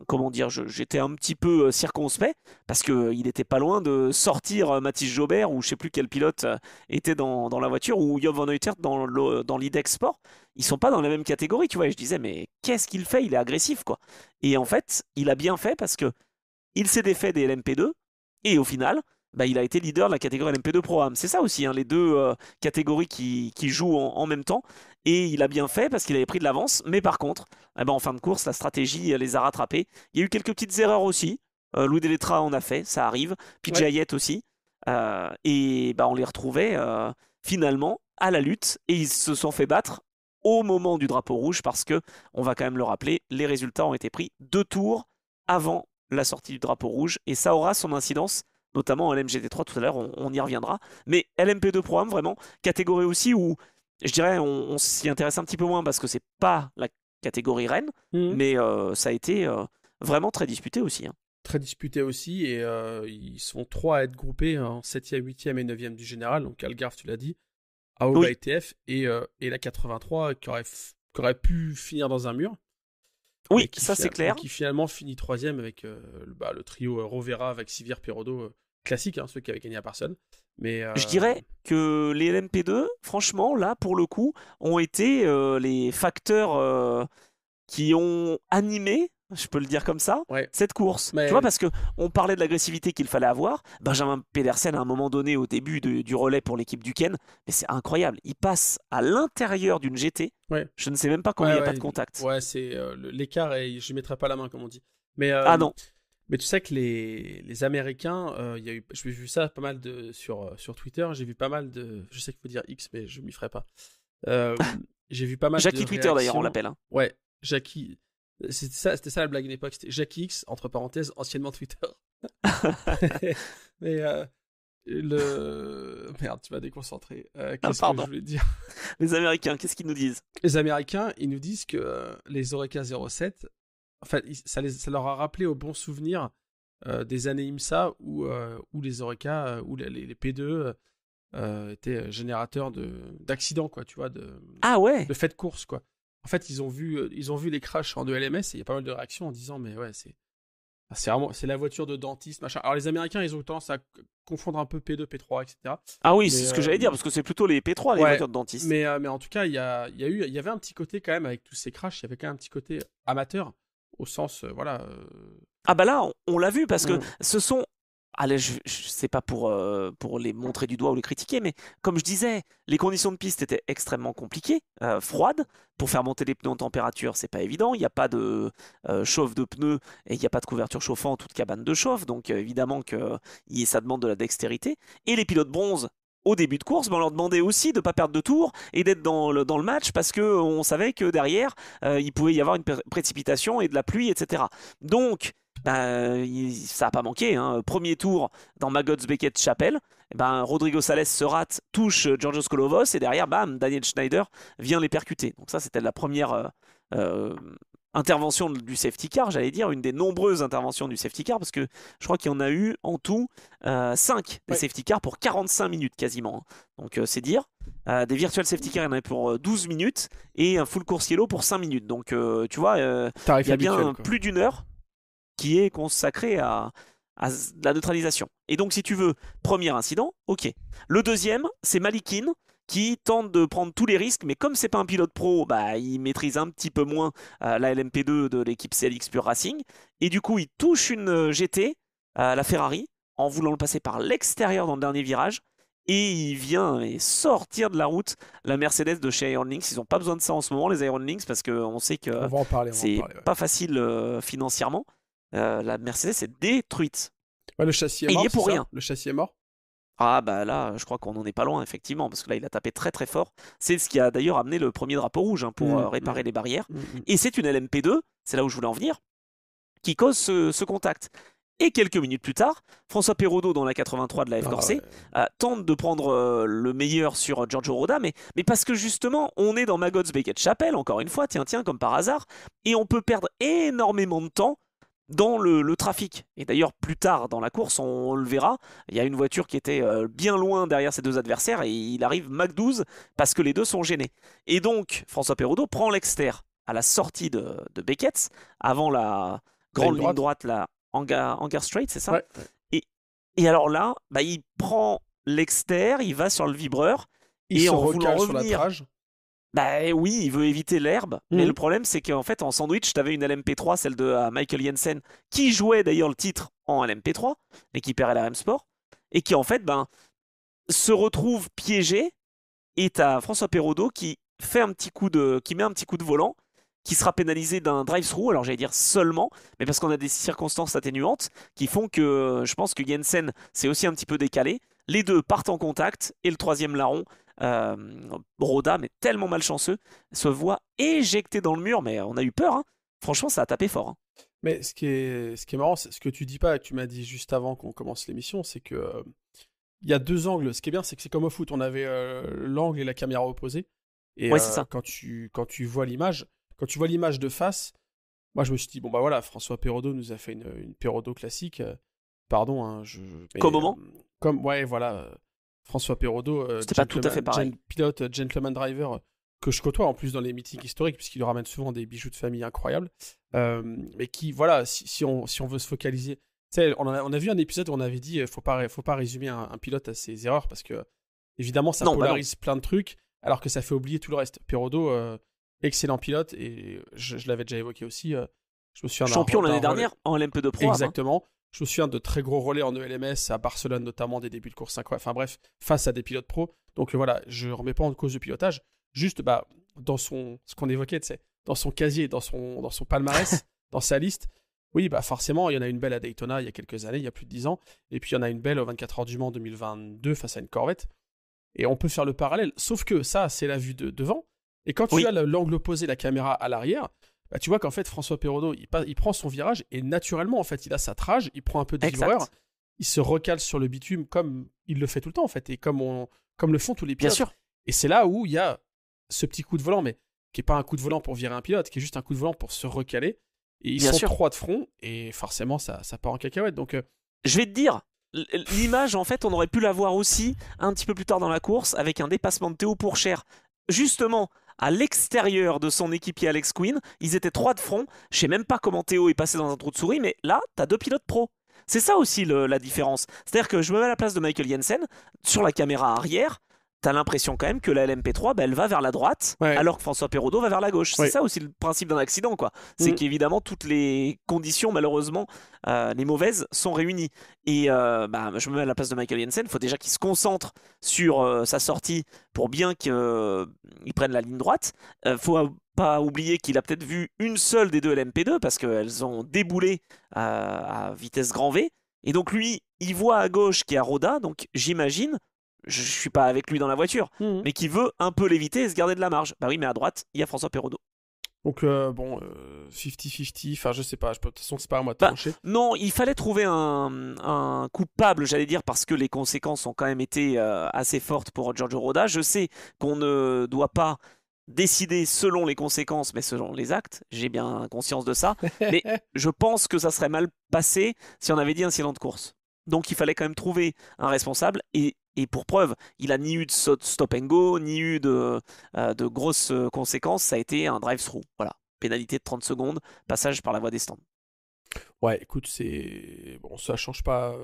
comment dire, j'étais un petit peu circonspect parce que il était pas loin de sortir Mathis Jobert ou je sais plus quel pilote était dans la voiture ou Job van Uitert dans l'IDEX Sport. Ils sont pas dans la même catégorie, tu vois. Et je disais, mais qu'est-ce qu'il fait? Il est agressif, quoi. Et en fait, il a bien fait parce que il s'est défait des LMP2 et au final, bah, il a été leader de la catégorie LMP2 Pro-Am. C'est ça aussi, hein, les deux catégories qui jouent en même temps. Et il a bien fait parce qu'il avait pris de l'avance. Mais par contre, eh ben, en fin de course, la stratégie les a rattrapés. Il y a eu quelques petites erreurs aussi. Louis Delettra en a fait, ça arrive. PJ Ouais. Hayet aussi. Et bah, on les retrouvait finalement à la lutte. Et ils se sont fait battre au moment du drapeau rouge parce que, on va quand même le rappeler, les résultats ont été pris 2 tours avant la sortie du drapeau rouge et ça aura son incidence notamment LMGT3 tout à l'heure, on y reviendra. Mais LMP2 Pro-Am, vraiment, catégorie aussi où je dirais on s'y intéresse un petit peu moins parce que c'est pas la catégorie reine, Mhm. mais ça a été vraiment très disputé aussi, hein. Très disputé aussi, et ils sont 3 à être groupés en 7e, 8e et 9e du général, donc Algarve, tu l'as dit, Aoba Oui, ETF et la 83 qui aurait pu finir dans un mur, oui, ça c'est clair. qui finalement finit 3e avec le trio Rovera avec Sivir Perodo, classique, hein, ceux qui avaient gagné à personne. Mais Je dirais que les LMP2, franchement, là, pour le coup, ont été les facteurs qui ont animé, je peux le dire comme ça, ouais, cette course. Tu vois, mais parce que on parlait de l'agressivité qu'il fallait avoir. Benjamin Pedersen, à un moment donné, au début du relais pour l'équipe du Ken, mais c'est incroyable. Il passe à l'intérieur d'une GT. ouais, Je ne sais même pas comment il ouais, n'y a pas ouais, de contact. ouais, c'est l'écart, et je mettrai pas la main comme on dit. Mais Ah non. mais tu sais que les Américains, j'ai vu ça pas mal sur Twitter, j'ai vu pas mal de, je sais qu'il faut dire X, mais je m'y ferai pas. Euh, j'ai vu pas mal de Jackie Twitter, d'ailleurs, on réactions. l'appelle, hein. Ouais, Jackie. C'était ça la blague d'une époque, c'était Jackie X, entre parenthèses, anciennement Twitter. Mais Merde, tu m'as déconcentré. Ah, Qu'est-ce que je pardon. voulais dire? Les Américains, qu'est-ce qu'ils nous disent? Les Américains, ils nous disent que les Oreca 07, en fait, ça leur a rappelé au bon souvenir des années IMSA où les Oreca, où les P2 étaient générateurs d'accidents, quoi, tu vois, Ah ouais. de faits de course, quoi. En fait, ils ont vu les crashs en 2LMS, et il y a pas mal de réactions en disant, mais ouais, c'est la voiture de dentiste, machin. Alors les Américains, ils ont tendance à confondre un peu P2, P3, etc. Ah oui, c'est Mais ce que j'allais dire, parce que c'est plutôt les P3, les ouais, voitures de dentiste. mais en tout cas, il y avait un petit côté quand même avec tous ces crashs, il y avait quand même un petit côté amateur, au sens, voilà. Ah bah là, on l'a vu, parce que Mm. ce sont... Allez, je sais pas pour les montrer du doigt ou les critiquer, mais comme je disais, les conditions de piste étaient extrêmement compliquées, froides. Pour faire monter les pneus en température, c'est pas évident. Il n'y a pas de chauffe de pneus et il n'y a pas de couverture chauffante ou de cabane de chauffe. Donc évidemment que ça demande de la dextérité. Et les pilotes bronze, au début de course, ben, on leur demandait aussi de ne pas perdre de tour et d'être dans le match parce qu'on savait que derrière, il pouvait y avoir une précipitation et de la pluie, etc. Donc, ça n'a pas manqué, hein. Premier tour dans Magots Beckett Chapelle, ben, Rodrigo Sales se rate, touche Georgios Kolovos et derrière, bam, Daniel Schneider vient les percuter. Donc ça, c'était la première euh, intervention du safety car, j'allais dire, une des nombreuses interventions du safety car, parce que je crois qu'il y en a eu en tout 5 des Ouais. safety cars pour 45 minutes quasiment, hein. Donc c'est dire. Des virtual safety cars, il y en avait pour 12 minutes et un full course yellow pour 5 minutes. Donc tu vois, il Tarif y a habituel, bien quoi. plus d'une heure qui est consacré à la neutralisation. Et donc, si tu veux, premier incident, ok. Le deuxième, c'est Malikin qui tente de prendre tous les risques, mais comme c'est pas un pilote pro, bah, il maîtrise un petit peu moins la LMP2 de l'équipe CLX Pure Racing. Et du coup, il touche une GT, la Ferrari, en voulant le passer par l'extérieur dans le dernier virage. Et il vient sortir de la route la Mercedes de chez Iron Lynx. Ils n'ont pas besoin de ça en ce moment, les Iron Lynx, parce qu'on sait que On va en parler, c'est ouais. pas facile financièrement. La Mercedes est détruite. Ouais, le châssis est Et il y mort, est c'est pour ça? rien. Le châssis est mort? Ah bah là, je crois qu'on n'en est pas loin, effectivement, parce que là, il a tapé très très fort. C'est ce qui a d'ailleurs amené le premier drapeau rouge, hein, pour réparer les barrières. Mm. Et c'est une LMP2, c'est là où je voulais en venir, qui cause ce contact. Et quelques minutes plus tard, François Perrodo, dans la 83 de la Ah F-Corse, ouais. tente de prendre le meilleur sur Giorgio Roda, mais parce que justement, on est dans Magots Beckett Chapelle, encore une fois, tiens, comme par hasard, et on peut perdre énormément de temps dans le trafic. Et d'ailleurs, plus tard dans la course, on le verra, il y a une voiture qui était bien loin derrière ses deux adversaires, et il arrive Mac 12 parce que les deux sont gênés. Et donc, François Perrodo prend l'exter à la sortie de Beckett, avant la grande ligne droite, la Hangar Straight, c'est ça? Ouais. Et alors là, bah, il prend l'exter, il va sur le vibreur, Il et se en voulant recale sur la revenir, trage. bah oui, il veut éviter l'herbe, mais Mhm. le problème c'est qu'en fait en sandwich, t'avais une LMP3, celle de Michael Jensen, qui jouait d'ailleurs le titre en LMP3, mais qui perd LRM Sport, et qui en fait se retrouve piégé, et t'as François Perrodo qui met un petit coup de volant, qui sera pénalisé d'un drive-through, alors j'allais dire seulement, mais parce qu'on a des circonstances atténuantes qui font que je pense que Jensen s'est aussi un petit peu décalé. Les deux partent en contact, et le troisième larron, euh, Roda, mais tellement malchanceux, se voit éjecté dans le mur, mais on a eu peur, hein. Franchement, ça a tapé fort, hein. Mais ce qui est marrant, c'est ce que tu dis pas, et que tu m'as dit juste avant qu'on commence l'émission, c'est que il y a deux angles. Ce qui est bien, c'est que c'est comme au foot, on avait l'angle et la caméra opposée. Et Ouais, c'est ça. quand tu vois l'image de face, moi je me suis dit, bon bah voilà, François Perraudot nous a fait une Perraudot classique. Pardon, hein, Qu'au mais moment, comme, ouais, voilà, François Perraudot, c'était pas tout à fait pareil. pilote, gentleman driver, que je côtoie en plus dans les meetings historiques, puisqu'il nous ramène souvent des bijoux de famille incroyables. Mais qui, voilà, si on veut se focaliser. Tu sais, on a vu un épisode où on avait dit, faut pas résumer un pilote à ses erreurs, parce que, évidemment, ça Non, bah non. polarise plein de trucs, alors que ça fait oublier tout le reste. Perraudot, excellent pilote, et je l'avais déjà évoqué aussi. Je me souviens Champion l'année relais. dernière en LMP2 Pro. Hein. Exactement. Je me souviens de très gros relais en ELMS, à Barcelone notamment, des débuts de course incroyables. Enfin bref, face à des pilotes pro. Donc voilà, je remets pas en cause le pilotage. Juste, bah, ce qu'on évoquait, tu sais, dans son casier, dans son palmarès, dans sa liste, oui, bah forcément, il y en a une belle à Daytona il y a quelques années, il y a plus de 10 ans. Et puis il y en a une belle au 24 heures du Mans 2022 face à une Corvette. Et on peut faire le parallèle. Sauf que ça, c'est la vue de devant. Et quand tu Oui, as l'angle opposé, la caméra à l'arrière, bah, tu vois qu'en fait, François Perraudot, il prend son virage et naturellement, en fait, il a sa trage, il prend un peu de vibreur, exact. il se recale sur le bitume comme il le fait tout le temps, en fait, et comme le font tous les Bien pilotes. sûr. Et c'est là où il y a ce petit coup de volant, mais qui n'est pas un coup de volant pour virer un pilote, qui est juste un coup de volant pour se recaler. Et ils Bien sont sûr. trois de front, et forcément, ça part en cacahuète. Donc, Je vais te dire, l'image, en fait, on aurait pu la voir aussi un petit peu plus tard dans la course avec un dépassement de Théo Pourchaire. Justement, à l'extérieur de son équipier Alex Quinn, ils étaient trois de front. Je sais même pas comment Théo est passé dans un trou de souris, mais là, t'as deux pilotes pro. C'est ça aussi la différence. C'est-à-dire que je me mets à la place de Michael Jensen, sur la caméra arrière, t'as l'impression quand même que la LMP3, bah, elle va vers la droite, ouais, alors que François Perraudot va vers la gauche. C'est ouais. ça aussi le principe d'un accident, quoi. C'est Mm. qu'évidemment, toutes les conditions, malheureusement, les mauvaises, sont réunies. Et bah, je me mets à la place de Michael Jensen, il faut déjà qu'il se concentre sur sa sortie pour bien qu'il prenne la ligne droite. Faut pas oublier qu'il a peut-être vu une seule des deux LMP2 parce qu'elles ont déboulé à vitesse grand V. Et donc lui, il voit à gauche qu'il y a Roda, donc j'imagine, je suis pas avec lui dans la voiture, Mm. mais qui veut un peu l'éviter et se garder de la marge. Bah oui, mais à droite, il y a François Perraudot. Donc, bon, 50-50, enfin, je sais pas, de toute façon, c'est pas à moi de Bah, trancher. non, il fallait trouver un coupable, j'allais dire, parce que les conséquences ont quand même été assez fortes pour Giorgio Roda. Je sais qu'on ne doit pas décider selon les conséquences, mais selon les actes. J'ai bien conscience de ça. Mais je pense que ça serait mal passé si on avait dit incident de course. Donc il fallait quand même trouver un responsable. Et pour preuve, il a ni eu de stop and go, ni eu de grosses conséquences. Ça a été un drive-through. Voilà. Pénalité de 30 secondes, passage par la voie des stands. Ouais, écoute, c'est bon, ça change pas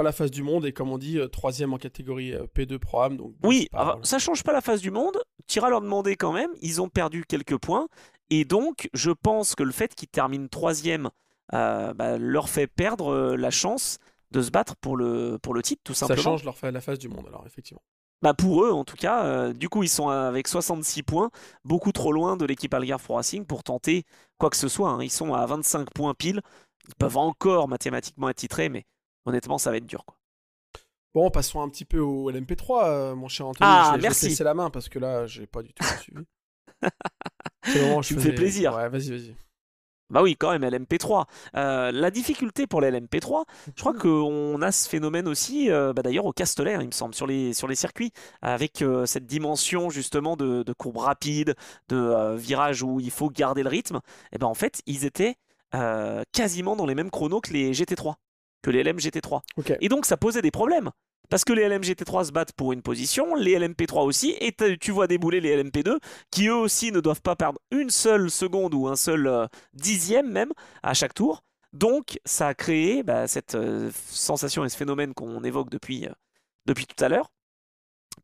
la face du monde et comme on dit, troisième en catégorie P2 Pro-Am, donc bon, Oui, c'est pas alors, voilà. ça change pas la face du monde. T'iras leur demander quand même. Ils ont perdu quelques points. Et donc, je pense que le fait qu'ils terminent troisième bah, leur fait perdre la chance de se battre pour le titre, tout Ça simplement. change la face du monde alors effectivement. Bah pour eux, en tout cas. Du coup, ils sont avec 66 points, beaucoup trop loin de l'équipe Algarve Pro Racing pour tenter quoi que ce soit. Hein. Ils sont à 25 points pile. Ils peuvent encore mathématiquement être titrés, mais honnêtement, ça va être dur, quoi. Bon, passons un petit peu au LMP3, mon cher Anthony. Ah, Je vais te merci. laisser la main parce que là, j'ai pas du tout suivi. C'est le moment où je Tu me fais faisais. plaisir. Ouais, vas-y. Bah oui, quand même, LMP3. La difficulté pour l'LMP3, je crois qu'on a ce phénomène aussi, bah d'ailleurs au Castellet, hein, il me semble, sur les circuits, avec cette dimension justement de courbe rapide, de virage où il faut garder le rythme. Et ben en fait, ils étaient quasiment dans les mêmes chronos que les GT3, que les LM GT3. Ok. Et donc ça posait des problèmes. Parce que les LMGT3 se battent pour une position, les LMP3 aussi, et tu vois débouler les LMP2, qui eux aussi ne doivent pas perdre une seule seconde ou un seul dixième même à chaque tour. Donc ça a créé bah, cette sensation et ce phénomène qu'on évoque depuis tout à l'heure.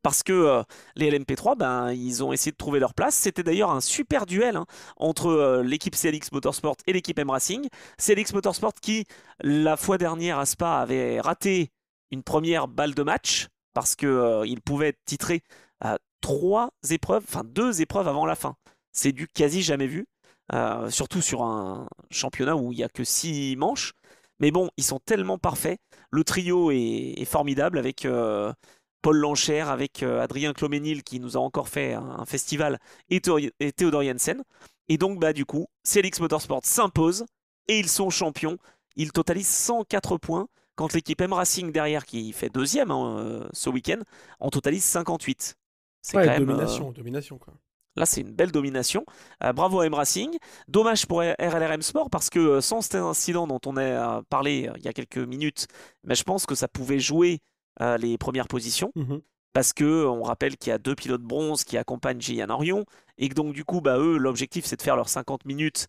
Parce que les LMP3, ben, ils ont essayé de trouver leur place. C'était d'ailleurs un super duel hein, entre l'équipe CLX Motorsport et l'équipe M Racing. CLX Motorsport qui, la fois dernière à Spa, avait raté une première balle de match parce qu'il pouvait être titré à deux épreuves avant la fin. C'est du quasi jamais vu, surtout sur un championnat où il n'y a que 6 manches. Mais bon, ils sont tellement parfaits. Le trio est formidable avec Paul Lancher, avec Adrien Cloménil qui nous a encore fait un festival et Théodore Jensen. Et donc, bah, du coup, CLX Motorsport s'impose et ils sont champions. Ils totalisent 104 points, quand l'équipe M Racing derrière, qui fait deuxième ce week-end, en totalise 58. C'est Ouais, quand même, domination, quoi. là, c'est une belle domination. Bravo à M Racing. Dommage pour RLRM Sport parce que sans cet incident dont on a parlé il y a quelques minutes, mais je pense que ça pouvait jouer les premières positions. Mhm. Parce que on rappelle qu'il y a 2 pilotes bronze qui accompagnent Gillian Orion et que donc du coup, bah, eux, l'objectif c'est de faire leurs 50 minutes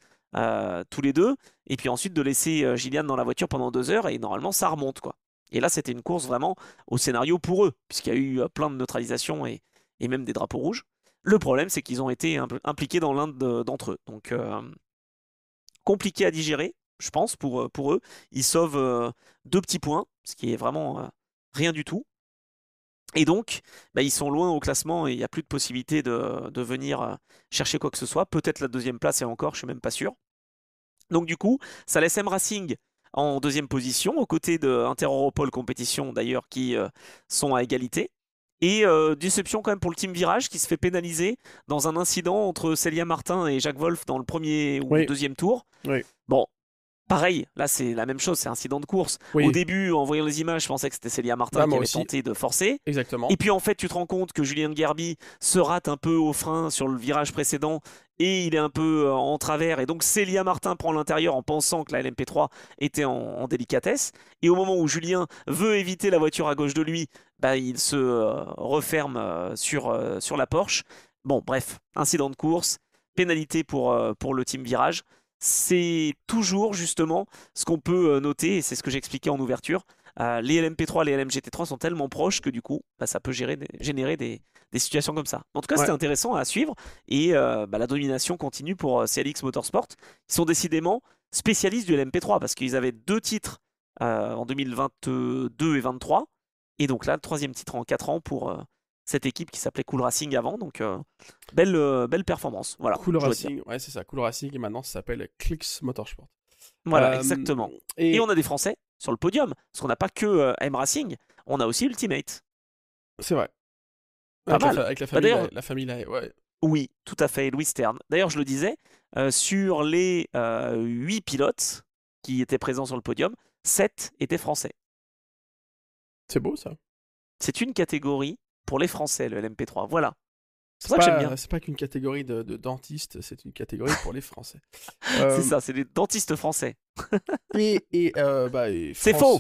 tous les deux et puis ensuite de laisser Gillian dans la voiture pendant 2 heures et normalement ça remonte quoi. Et là, c'était une course vraiment au scénario pour eux, puisqu'il y a eu plein de neutralisations et même des drapeaux rouges. Le problème, c'est qu'ils ont été impliqués dans l'un d'entre eux. Donc, compliqué à digérer, je pense, pour eux. Ils sauvent 2 petits points, ce qui est vraiment rien du tout. Et donc, bah, ils sont loin au classement et il n'y a plus de possibilité de venir chercher quoi que ce soit. Peut-être la deuxième place et encore, je suis même pas sûr. Donc du coup, ça laisse M Racing en deuxième position, aux côtés de Inter-Europol Compétition d'ailleurs, qui sont à égalité. Et déception quand même pour le Team Virage, qui se fait pénaliser dans un incident entre Célia Martin et Jacques Wolf dans le premier ou deuxième tour. Oui. Bon, pareil, là c'est la même chose, c'est un incident de course. Oui. Au début, en voyant les images, je pensais que c'était Célia Martin qui avait tenté de forcer. Exactement. Et puis en fait, tu te rends compte que Julien Gerby se rate un peu au frein sur le virage précédent et il est un peu en travers. Et donc Célia Martin prend l'intérieur en pensant que la LMP3 était en délicatesse. Et au moment où Julien veut éviter la voiture à gauche de lui, bah, il se referme sur la Porsche. Bon, bref, incident de course, pénalité pour le team virage. C'est toujours justement ce qu'on peut noter, et c'est ce que j'expliquais en ouverture. Les LMP3, les LMGT3 sont tellement proches que du coup, bah, ça peut générer des situations comme ça. En tout cas, c'était intéressant à suivre. Et bah, la domination continue pour CLX Motorsport. Ils sont décidément spécialistes du LMP3 parce qu'ils avaient 2 titres en 2022 et 2023. Et donc là, le 3e titre en 4 ans pour cette équipe qui s'appelait Cool Racing avant. Donc, belle performance. Voilà, Cool Racing, ouais, c'est ça. Cool Racing et maintenant ça s'appelle Clix Motorsport. Voilà, exactement. Et on a des Français sur le podium, parce qu'on n'a pas que M Racing, on a aussi Ultimate. C'est vrai. Avec la famille, là, ouais. Oui, tout à fait, Louis Stern. D'ailleurs, je le disais, sur les 8 pilotes qui étaient présents sur le podium, 7 étaient français. C'est beau ça. C'est une catégorie pour les Français, le LMP3. Voilà. C'est ça que j'aime bien. C'est pas qu'une catégorie de dentistes, c'est une catégorie pour les Français. C'est ça, c'est des dentistes français. C'est faux.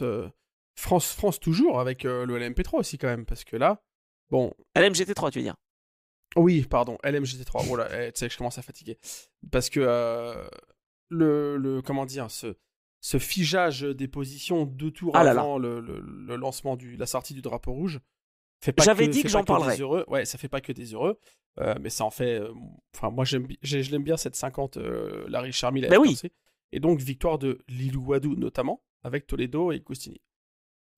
France toujours avec le LMP3 aussi quand même, parce que là, bon. LMGT3, tu veux dire? Oui, pardon, LMGT3. Voilà, tu sais que je commence à fatiguer, parce que comment dire, ce figeage des positions 2 tours avant le lancement la sortie du drapeau rouge. J'avais dit que j'en parlerais. Ouais, ça fait pas que des heureux, mais ça en fait. Enfin, moi, je l'aime bien cette 50 Larry Charmil. Ben oui. Et donc victoire de Lilou Wadou notamment avec Toledo et Costini.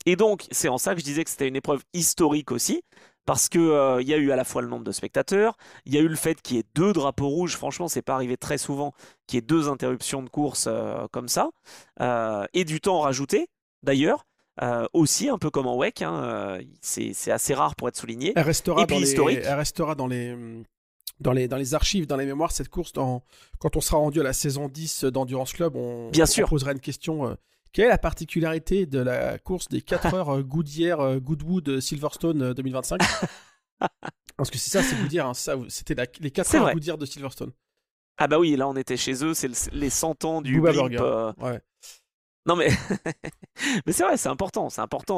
Et donc c'est en ça que je disais que c'était une épreuve historique aussi, parce que il y a eu à la fois le nombre de spectateurs, il y a eu le fait qu'il y ait 2 drapeaux rouges. Franchement, c'est pas arrivé très souvent qu'il y ait 2 interruptions de course comme ça, et du temps rajouté d'ailleurs. Aussi un peu comme en WEC, hein, c'est assez rare pour être souligné. Elle restera et puis historique. Elle restera dans les archives, dans les mémoires, cette course. Quand on sera rendu à la saison 10 d'Endurance Club, on posera une question. Quelle est la particularité de la course des 4 heures Goodyear, Goodwood, Silverstone 2025? Parce que c'est ça, c'est Goodyear. Hein, c'était les 4 heures Goodyear de Silverstone. Ah bah oui, là on était chez eux, c'est les 100 ans du Booba blimp. Burger. Ouais. Non mais, mais c'est vrai, c'est important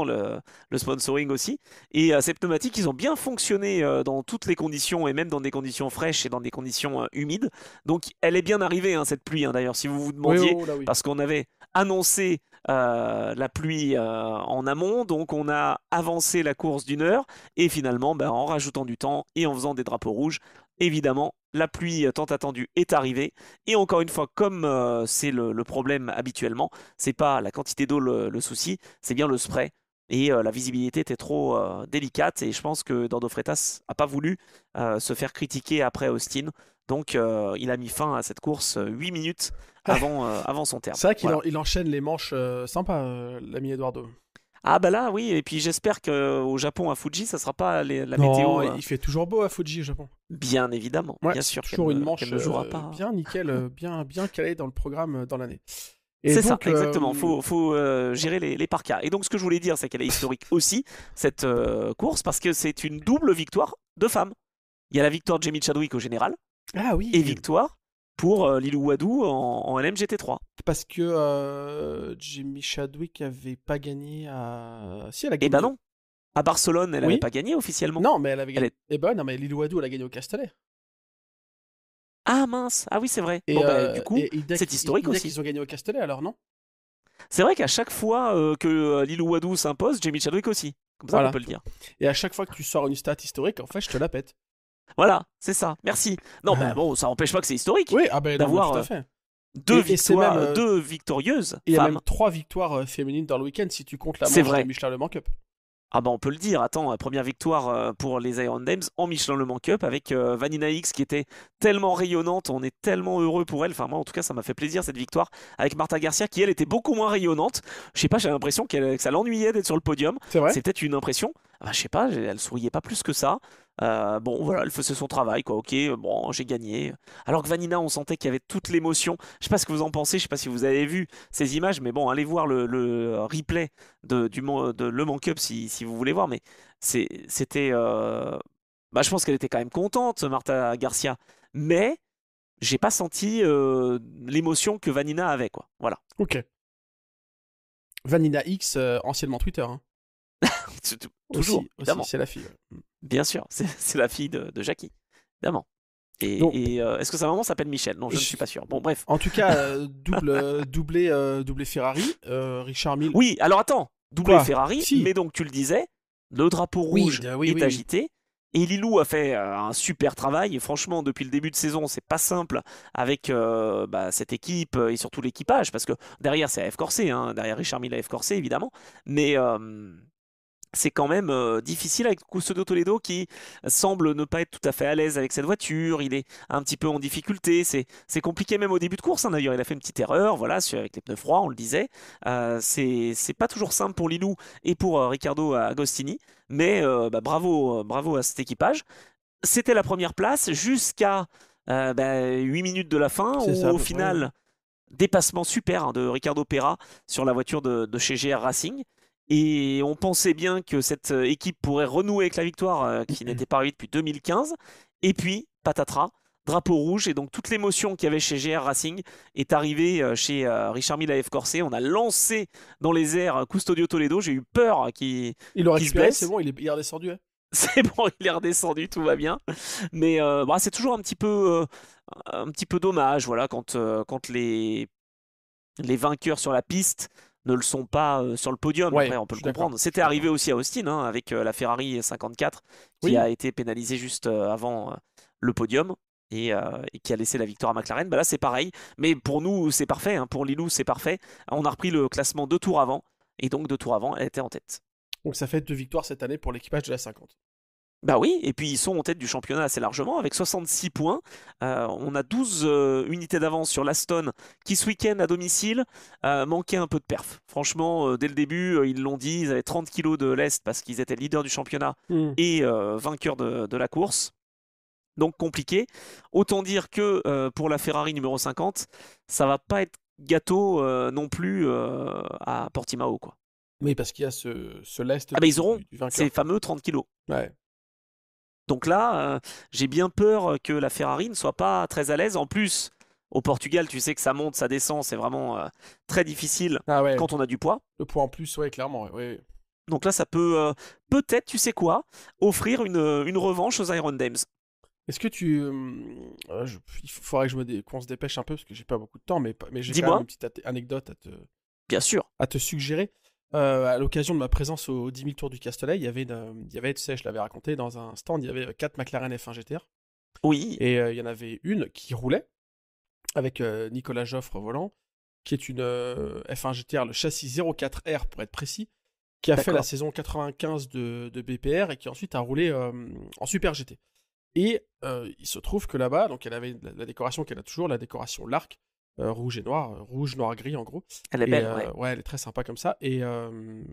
le sponsoring aussi. Et ces pneumatiques, ils ont bien fonctionné dans toutes les conditions et même dans des conditions fraîches et dans des conditions humides. Donc elle est bien arrivée hein, cette pluie. Hein, d'ailleurs, si vous vous demandiez, parce qu'on avait annoncé la pluie en amont, donc on a avancé la course d'1 heure et finalement, en rajoutant du temps et en faisant des drapeaux rouges, évidemment. La pluie tant attendue est arrivée et encore une fois, comme c'est le problème habituellement, c'est pas la quantité d'eau le souci, c'est bien le spray et la visibilité était trop délicate et je pense que Dordo Freitas a pas voulu se faire critiquer après Austin, donc il a mis fin à cette course 8 minutes avant son terme. C'est vrai qu'il enchaîne les manches sympa, l'ami Eduardo. Ah bah là oui, et puis j'espère qu'au Japon à Fuji ça sera pas la météo. Il fait toujours beau à Fuji au Japon. Bien évidemment, bien sûr. Toujours une manche ne jouera pas. bien nickel, bien calée dans le programme dans l'année. Et C'est donc, ça, exactement. Faut gérer les par cas. Et donc, ce que je voulais dire, c'est qu'elle est historique aussi, cette course, parce que c'est une double victoire de femmes. Il y a la victoire de Jamie Chadwick au général, ah et oui, victoire pour Lilou Wadou en LMGT3. parce que Jimmy Chadwick avait pas gagné à. Si, elle a Eh ben gagné. non, à Barcelone, elle n'avait Oui. pas gagné officiellement. Non, mais elle avait Elle gagné. est... Eh ben non, mais Lilou Wadou, elle a gagné au Castellet. Ah mince, ah oui, c'est vrai. Et, Bon, bah, du coup, c'est historique il dit aussi. qu'ils ont gagné au Castellet, alors non? C'est vrai qu'à chaque fois que Lilou Wadou s'impose, Jamie Chadwick aussi. Comme ça qu'on Voilà. peut le dire. Et à chaque fois que tu sors une stat historique, en fait, je te la pète. Voilà, c'est ça. Merci. Non, bah bon, ça n'empêche pas que c'est historique Oui, ah ben non, mais d'avoir tout à fait. Et c'est victoires, même, deux victorieuses il y a femmes. même 3 victoires féminines dans le week-end si tu comptes la C'est manche de vrai. Michelin Le Mans Cup. Ah bah on peut le dire, attends, première victoire pour les Iron Dames en Michelin Le Mans Cup avec Vanina X qui était tellement rayonnante, on est tellement heureux pour elle, enfin moi en tout cas ça m'a fait plaisir cette victoire avec Marta Garcia qui elle était beaucoup moins rayonnante, je sais pas, j'ai l'impression que ça l'ennuyait d'être sur le podium, C'est vrai? c'est peut-être une impression, ah bah, je sais pas, elle souriait pas plus que ça. Bon voilà, elle faisait son travail quoi, ok, bon j'ai gagné. Alors que Vanina on sentait qu'il y avait toute l'émotion, je sais pas ce que vous en pensez, je sais pas si vous avez vu ces images, mais bon allez voir le replay de Le Mans Cup si vous voulez voir, mais c'était. Bah, je pense qu'elle était quand même contente, Marta Garcia, mais j'ai pas senti l'émotion que Vanina avait, quoi. Voilà. Ok. Vanina X, anciennement Twitter. Hein. Toujours, Aussi, évidemment. c'est la fille. Ouais. Bien sûr, c'est la fille de Jackie, évidemment. Donc, Et est-ce que sa maman s'appelle Michel? Non, je ne suis pas sûr. Bon, bref. En tout cas, doublé Ferrari, Richard Mille. Oui, alors attends, doublé Quoi Ferrari, Si. mais donc tu le disais, le drapeau rouge est agité. Et Lilou a fait un super travail. Et franchement, depuis le début de saison, c'est pas simple avec cette équipe et surtout l'équipage, parce que derrière c'est AF Corset, hein, derrière Richard Mille AF Corset évidemment, mais c'est quand même difficile avec Custodio Toledo qui semble ne pas être tout à fait à l'aise avec cette voiture. Il est un petit peu en difficulté. C'est compliqué même au début de course. Hein. D'ailleurs, il a fait une petite erreur, voilà, avec les pneus froids, on le disait. C'est pas toujours simple pour Lilou et pour Riccardo Agostini. Mais bravo à cet équipage. C'était la première place jusqu'à 8 minutes de la fin où ça, au final, ouais. dépassement super hein, de Ricardo Pera sur la voiture de chez GR Racing. Et on pensait bien que cette équipe pourrait renouer avec la victoire qui n'était pas arrivée depuis 2015. Et puis, patatras, drapeau rouge. Et donc, toute l'émotion qu'il y avait chez GR Racing est arrivée chez Richard Mille AF Corset. On a lancé dans les airs Custodio Toledo. J'ai eu peur qu'il Il aurait se récupéré, blesse. c'est bon, il est redescendu. Hein. C'est bon, il est redescendu, tout va bien. Mais c'est toujours un petit peu dommage voilà, quand les vainqueurs sur la piste ne le sont pas sur le podium. Ouais, Après, on peut je le suis comprendre. C'était arrivé aussi à Austin hein, avec la Ferrari 54 qui Oui. a été pénalisée juste avant le podium et qui a laissé la victoire à McLaren. Bah là, c'est pareil. Mais pour nous, c'est parfait. Hein. Pour Lilou, c'est parfait. On a repris le classement 2 tours avant. Et donc, 2 tours avant, elle était en tête. Donc ça fait 2 victoires cette année pour l'équipage de la 50. Bah oui, et puis ils sont en tête du championnat assez largement avec 66 points. On a 12 unités d'avance sur l'Aston qui ce week-end à domicile manquait un peu de perf. Franchement, dès le début, ils l'ont dit, ils avaient 30 kilos de lest parce qu'ils étaient leaders du championnat et vainqueurs de la course. Donc compliqué. Autant dire que pour la Ferrari numéro 50, ça va pas être gâteau non plus à Portimao, quoi. Oui, parce qu'il y a ce lest Ah bah ils auront du vainqueur. ces fameux 30 kilos. Ouais. Donc là, j'ai bien peur que la Ferrari ne soit pas très à l'aise. En plus, au Portugal, tu sais que ça monte, ça descend, c'est vraiment très difficile Ah ouais. quand on a du poids. Le poids en plus, ouais, clairement. Ouais. Donc là, ça peut peut-être, tu sais quoi, offrir une revanche aux Iron Dames. Est-ce que tu... il faudrait que qu'on se dépêche un peu parce que j'ai pas beaucoup de temps, mais j'ai quand Dis-moi. même une petite anecdote Bien sûr. à te suggérer. À l'occasion de ma présence au 10 000 Tours du Castellet, il y avait, tu sais, je l'avais raconté, dans un stand, il y avait 4 McLaren F1 GTR. Oui. Et il y en avait une qui roulait avec Nicolas Joffre au volant, qui est une F1 GTR, le châssis 04R pour être précis, qui a fait la saison 95 de BPR et qui ensuite a roulé en Super GT. Et il se trouve que là-bas, donc elle avait la décoration qu'elle a toujours, la décoration Larc, rouge et noir, rouge, noir, gris en gros. Elle est belle, ouais. Ouais, elle est très sympa comme ça. Et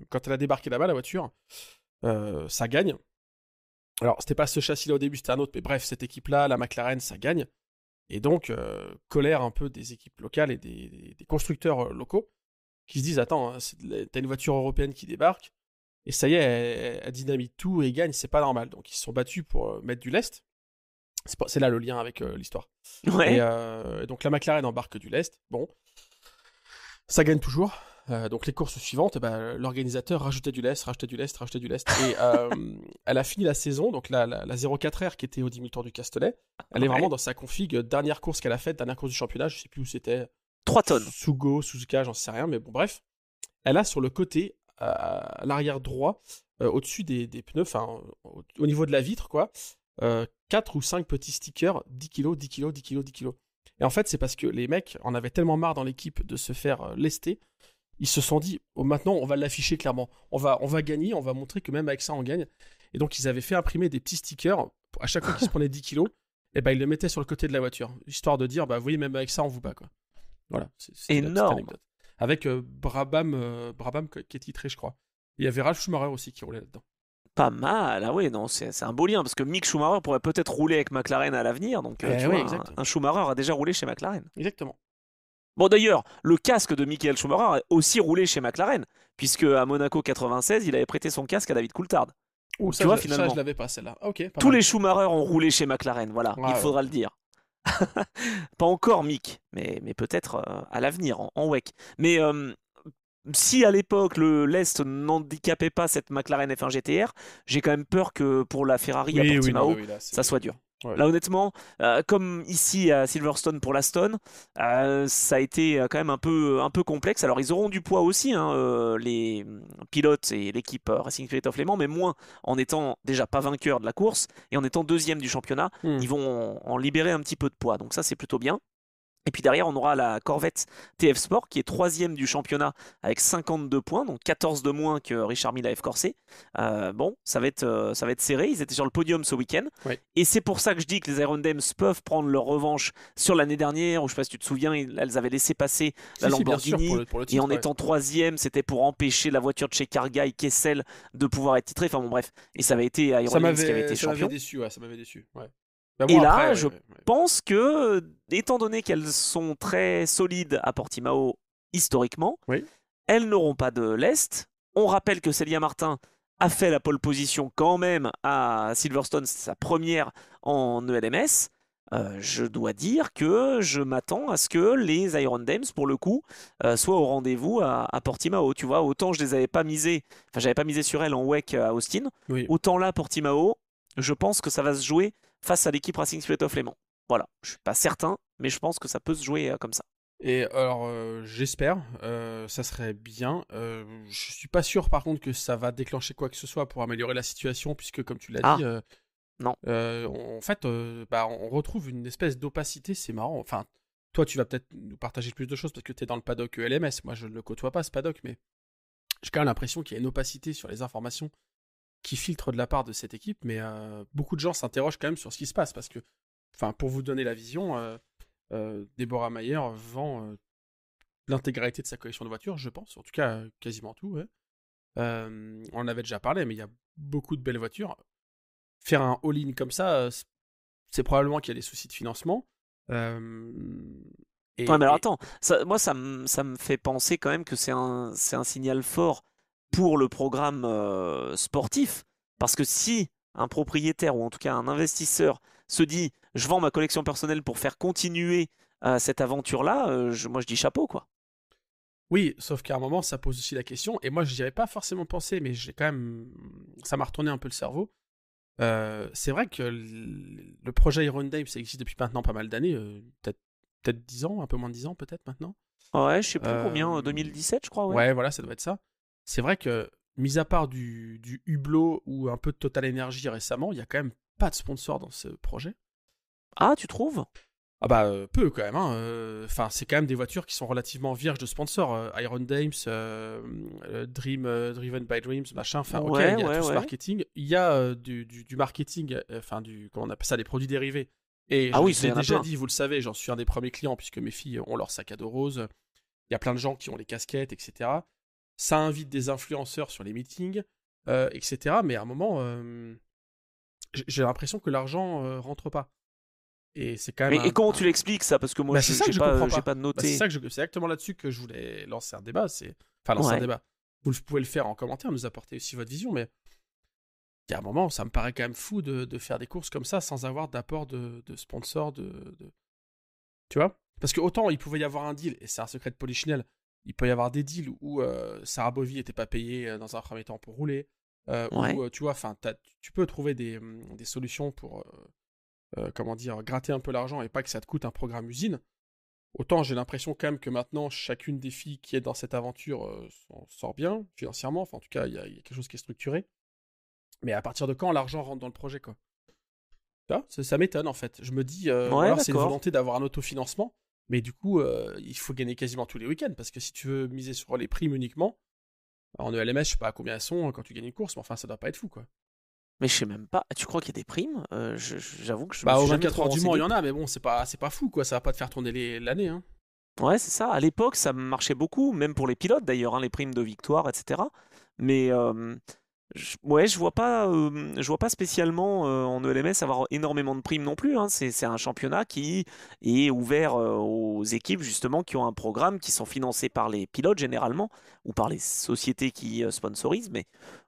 quand elle a débarqué là-bas, la voiture, ça gagne. Alors, c'était pas ce châssis-là au début, c'était un autre, mais bref, cette équipe-là, la McLaren, ça gagne. Et donc, colère un peu des équipes locales et des constructeurs locaux qui se disent, attends, hein, t'as une voiture européenne qui débarque, et ça y est, elle dynamite tout et gagne, c'est pas normal. Donc ils se sont battus pour mettre du lest. C'est là le lien avec l'histoire. Ouais. Et donc la McLaren embarque du lest. Bon, ça gagne toujours. Donc les courses suivantes, l'organisateur rajoutait du lest. Et elle a fini la saison, donc la 04R qui était au 10 000 Tours du Castellet, elle est vraiment dans sa config, dernière course qu'elle a faite, dernière course du championnat, je sais plus où c'était. 3 tonnes. Sugo, Suzuka, j'en sais rien, mais bon, bref. Elle a sur le côté, à l'arrière droit, au-dessus des pneus, enfin, au niveau de la vitre, quoi, 4 ou 5 petits stickers, 10 kilos, 10 kilos, 10 kilos, 10 kilos. Et en fait, c'est parce que les mecs en avaient tellement marre dans l'équipe de se faire lester, ils se sont dit, oh, maintenant, on va l'afficher clairement. On va gagner, on va montrer que même avec ça, on gagne. Et donc, ils avaient fait imprimer des petits stickers, à chaque fois qu'ils se prenaient 10 kilos, et ils le mettaient sur le côté de la voiture, histoire de dire, vous voyez, même avec ça, on vous bat, quoi. Voilà, c'était la petite anecdote. Avec Brabham qui est titré, je crois. Il y avait Ralf Schumacher aussi qui roulait là-dedans. Pas mal, ah oui, non, c'est un beau lien, parce que Mick Schumacher pourrait peut-être rouler avec McLaren à l'avenir, donc tu vois, un Schumacher a déjà roulé chez McLaren. Exactement. Bon d'ailleurs, le casque de Michael Schumacher a aussi roulé chez McLaren, puisque à Monaco 96, il avait prêté son casque à David Coulthard. Tu vois, finalement, ça je l'avais pas celle-là. Ok. Tous les Schumacher ont roulé chez McLaren, voilà, il faudra le dire. Pas encore Mick, mais peut-être à l'avenir, en WEC. Mais si à l'époque le Lest n'handicapait pas cette McLaren F1 GTR, j'ai quand même peur que pour la Ferrari à Portimao, ça soit dur. Ouais. Là honnêtement, comme ici à Silverstone pour l'Aston, ça a été quand même un peu complexe. Alors ils auront du poids aussi, hein, les pilotes et l'équipe Racing Spirit of Le Mans, mais moins en étant déjà pas vainqueur de la course et en étant deuxième du championnat, ils vont en libérer un petit peu de poids. Donc ça c'est plutôt bien. Et puis derrière, on aura la Corvette TF Sport qui est troisième du championnat avec 52 points, donc 14 de moins que Richard Mille à F Corset. Bon, ça va être serré. Ils étaient sur le podium ce week-end. Ouais. Et c'est pour ça que je dis que les Iron Dames peuvent prendre leur revanche sur l'année dernière, où je ne sais pas si tu te souviens, elles avaient laissé passer la Lamborghini. Bien sûr, pour le titre, et en étant troisième, c'était pour empêcher la voiture de chez Kargai, Kessel, de pouvoir être titrée. Enfin bon, bref. Et ça avait été Iron Dames qui avait été champion. Ça m'avait déçu, ouais. Et là, je pense que, étant donné qu'elles sont très solides à Portimao historiquement, elles n'auront pas de lest. On rappelle que Célia Martin a fait la pole position quand même à Silverstone, c'est sa première en ELMS. Je dois dire que je m'attends à ce que les Iron Dames, pour le coup, soient au rendez-vous à Portimao. Tu vois, autant je les avais pas misé, enfin j'avais pas misé sur elles en WEC à Austin, autant là Portimao, je pense que ça va se jouer face à l'équipe Racing Spirit of Le Mans. Voilà, je suis pas certain, mais je pense que ça peut se jouer comme ça. Et alors, j'espère, ça serait bien. Je suis pas sûr, par contre, que ça va déclencher quoi que ce soit pour améliorer la situation, puisque, comme tu l'as dit, non. En fait, on retrouve une espèce d'opacité, c'est marrant. Enfin, toi, tu vas peut-être nous partager plus de choses parce que tu es dans le paddock LMS. Moi, je ne le côtoie pas, ce paddock, mais j'ai quand même l'impression qu'il y a une opacité sur les informations qui filtrent de la part de cette équipe, mais beaucoup de gens s'interrogent quand même sur ce qui se passe, parce que, pour vous donner la vision, Deborah Mayer vend l'intégralité de sa collection de voitures, je pense, en tout cas quasiment tout. Ouais. On en avait déjà parlé, mais il y a beaucoup de belles voitures. Faire un all-in comme ça, c'est probablement qu'il y a des soucis de financement. Ouais, mais alors attends, ça me fait penser quand même que c'est un signal fort pour le programme sportif, parce que si un propriétaire ou en tout cas un investisseur se dit je vends ma collection personnelle pour faire continuer cette aventure-là, moi je dis chapeau quoi. Oui, sauf qu'à un moment ça pose aussi la question, et moi je dirais pas forcément penser, mais j'ai quand même, ça m'a retourné un peu le cerveau. C'est vrai que le projet Iron Dame, ça existe depuis maintenant pas mal d'années, peut-être 10 ans, un peu moins de 10 ans peut-être maintenant. Ouais, je sais plus combien, 2017 je crois. Ouais, voilà, ça doit être ça. C'est vrai que, mis à part du Hublot ou un peu de Total Energy récemment, il y a quand même pas de sponsor dans ce projet. Ah, tu trouves ? Ah peu quand même. Enfin, c'est quand même des voitures qui sont relativement vierges de sponsors. Iron Dames, Driven by Dreams, machin. Enfin, ok, il y a tout ce marketing. Il y a du marketing, comment on appelle ça, des produits dérivés. Et je l'ai déjà dit, vous le savez, j'en suis un des premiers clients puisque mes filles ont leur sac à dos rose. Il y a plein de gens qui ont les casquettes, etc. Ça invite des influenceurs sur les meetings, etc. Mais à un moment, j'ai l'impression que l'argent rentre pas. Et c'est quand même Mais et comment tu l'expliques ça? Parce que moi, Bah, c'est ça que je comprends j'ai pas. pas Bah, c'est noté. ça que c'est exactement là-dessus que je voulais lancer un débat. Enfin, lancer un Ouais. débat. Vous pouvez le faire en commentaire, nous apporter aussi votre vision, mais il y a un moment, ça me paraît quand même fou de faire des courses comme ça sans avoir d'apport de sponsors, tu vois? Parce que autant il pouvait y avoir un deal, et c'est un secret de Polichinelle, il peut y avoir des deals où Sarah Bovy n'était pas payée dans un premier temps pour rouler, Ouais. ou tu vois, enfin, tu peux trouver des solutions pour, comment dire, gratter un peu l'argent et pas que ça te coûte un programme usine. Autant j'ai l'impression quand même que maintenant, chacune des filles qui est dans cette aventure s'en sort bien, financièrement, enfin en tout cas, il y a quelque chose qui est structuré. Mais à partir de quand l'argent rentre dans le projet, quoi? Tu vois, ça m'étonne en fait. Je me dis, ou Ouais, alors c'est une d'accord. volonté d'avoir un autofinancement, mais du coup, il faut gagner quasiment tous les week-ends, parce que si tu veux miser sur les primes uniquement, en ELMS, je sais pas à combien elles sont quand tu gagnes une course, mais enfin, ça doit pas être fou, quoi. Mais je sais même pas. Tu crois qu'il y a des primes? J'avoue que je me Bah, suis aux jamais 24 trop heures du Mans, il y renseigné. en a, mais bon, c'est pas fou, quoi. Ça va pas te faire tourner l'année, hein. Ouais, c'est ça. À l'époque, ça marchait beaucoup, même pour les pilotes d'ailleurs, hein, les primes de victoire, etc. Mais ouais, je vois pas spécialement en ELMS avoir énormément de primes non plus, hein. C'est un championnat qui est ouvert aux équipes justement qui ont un programme, qui sont financés par les pilotes généralement ou par les sociétés qui sponsorisent. Mais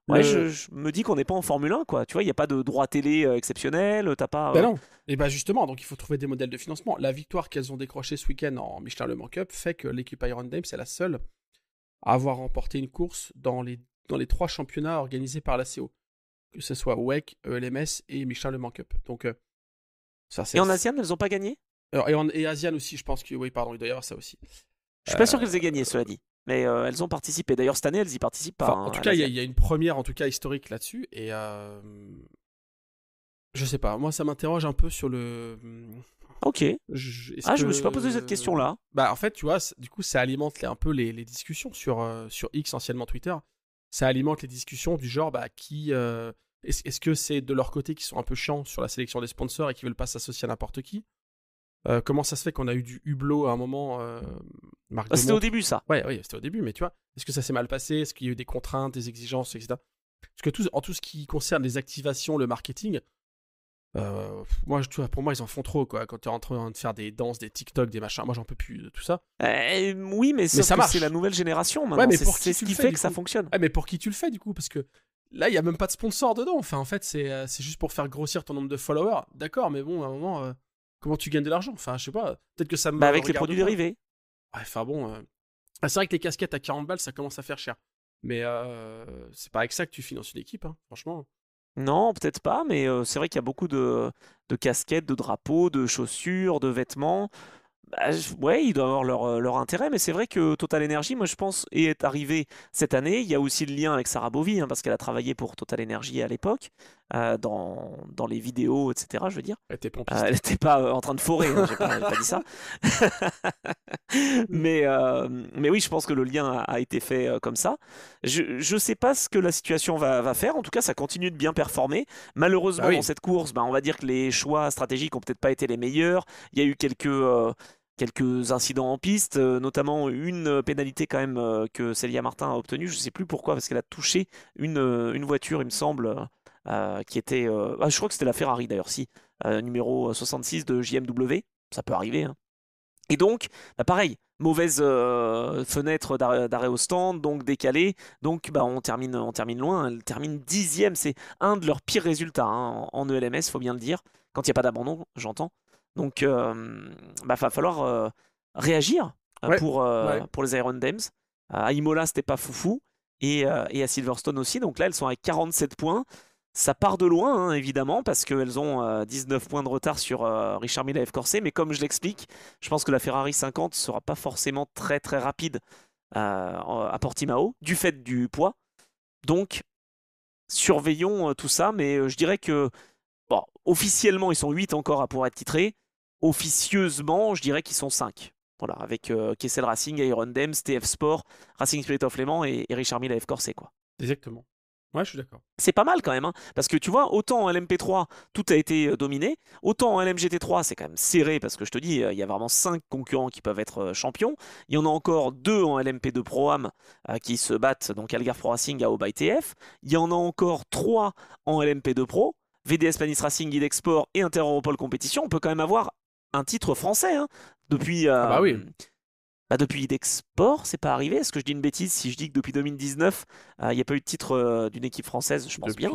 ouais, Le... je me dis qu'on n'est pas en Formule 1, quoi. Tu vois, il n'y a pas de droit télé exceptionnel, t'as pas. Ben non. Et bah justement, donc il faut trouver des modèles de financement. La victoire qu'elles ont décrochée ce week-end en Michelin Le Mans Cup fait que l'équipe Iron Dame, c'est la seule à avoir remporté une course dans les 3 championnats organisés par la CO, que ce soit WEC, ELMS et Michelin Le Mans Cup. Donc ça Et c'est en Asian, elles n'ont pas gagné? et Asian aussi, je pense que oui, pardon, il doit y avoir ça aussi. Je suis pas sûr Euh, qu'elles aient gagné, cela dit. Mais elles ont participé. D'ailleurs, cette année, elles y participent pas Enfin, en hein, tout à cas, l'Asian. il y a une première, en tout cas historique là-dessus, et je sais pas. Moi, ça m'interroge un peu sur le. Ok. Est-ce Ah, je me suis pas posé cette que. question-là. Bah, en fait, tu vois, du coup, ça alimente un peu les discussions sur X, anciennement Twitter. Ça alimente les discussions du genre, bah, est-ce que c'est de leur côté qui sont un peu chiants sur la sélection des sponsors et qui veulent pas s'associer à n'importe qui? Comment ça se fait qu'on a eu du Hublot à un moment, marque Bah, de c'était au montre? début, ça. Ouais, oui, c'était au début, mais tu vois, est-ce que ça s'est mal passé? Est-ce qu'il y a eu des contraintes, des exigences, etc. Parce que en tout ce qui concerne les activations, le marketing, moi, tu vois, pour moi, ils en font trop, quoi. Quand tu es en train de faire des danses, des TikTok, des machins, moi, j'en peux plus de tout ça. Oui, mais Mais sauf ça que c'est la marche. nouvelle génération Ouais, maintenant. mais pour C'est qui ce tu le qui fais, fait du que ça coup? fonctionne. Ouais, mais pour qui tu le fais, du coup? Parce que là, il y a même pas de sponsor dedans. Enfin, en fait, c'est juste pour faire grossir ton nombre de followers. D'accord, mais bon, à un moment, comment tu gagnes de l'argent? Enfin, je sais pas. Peut-être que ça Bah, me avec les regarde produits moins. dérivés. Ouais, enfin bon, c'est vrai que les casquettes à 40 balles, ça commence à faire cher. Mais c'est pas avec ça que tu finances une équipe, hein, franchement. Non, peut-être pas, mais c'est vrai qu'il y a beaucoup de casquettes, de drapeaux, de chaussures, de vêtements. Bah, ouais, ils doivent avoir leur intérêt, mais c'est vrai que Total Energy, moi je pense, est arrivé cette année. Il y a aussi le lien avec Sarah Bovy, hein, parce qu'elle a travaillé pour Total Energy à l'époque, dans les vidéos, etc. Je veux dire. Ouais, t'es pompiste. Elle n'était pas en train de forer, hein, j'ai pas dit ça. Mm. Mais oui, je pense que le lien a été fait comme ça. Je sais pas ce que la situation va faire. En tout cas, ça continue de bien performer. Bah Malheureusement, dans oui. cette course, on va dire que les choix stratégiques ont peut-être pas été les meilleurs. Il y a eu quelques incidents en piste, notamment une pénalité quand même que Célia Martin a obtenue. Je sais plus pourquoi, parce qu'elle a touché une voiture, il me semble, qui était. Je crois que c'était la Ferrari d'ailleurs, si, numéro 66 de JMW. Ça peut arriver, hein. Et donc, bah pareil, mauvaise fenêtre d'arrêt au stand, donc décalé. Donc, bah, on termine loin. Elle termine 10e. C'est un de leurs pires résultats hein, en ELMS, faut bien le dire. Quand il n'y a pas d'abandon, j'entends. Donc, bah, va falloir réagir Ouais. Ouais. pour les Iron Dames. À Imola, c'était pas foufou. Et à Silverstone aussi. Donc là, elles sont à 47 points. Ça part de loin, hein, évidemment, parce qu'elles ont 19 points de retard sur Richard Mille et F. Corset. Mais comme je l'explique, je pense que la Ferrari 50 sera pas forcément très très rapide à Portimao, du fait du poids. Donc, surveillons tout ça. Mais je dirais que, bon, officiellement, ils sont 8 encore à pouvoir être titrés. Officieusement, je dirais qu'ils sont 5. Voilà, avec Kessel Racing, Iron Dames, TF Sport, Racing Spirit of Le Mans et Richard Mille et F. Corset, quoi. Exactement. Ouais, je suis d'accord. C'est pas mal quand même, hein, parce que tu vois, autant en LMP3, tout a été dominé, autant en LMGT3, c'est quand même serré, parce que je te dis, il y a vraiment 5 concurrents qui peuvent être champions. Il y en a encore 2 en LMP2 Pro-Am qui se battent, donc Algarve Pro Racing à Aube ITF. Il y en a encore 3 en LMP2 Pro. VDS Panis Racing, Guide Export et Inter-Europol Compétition, on peut quand même avoir un titre français. Hein. Depuis, bah oui. depuis Guide Export, c'est pas arrivé. Est-ce que je dis une bêtise si je dis que depuis 2019, il n'y a pas eu de titre d'une équipe française? Je pense bien.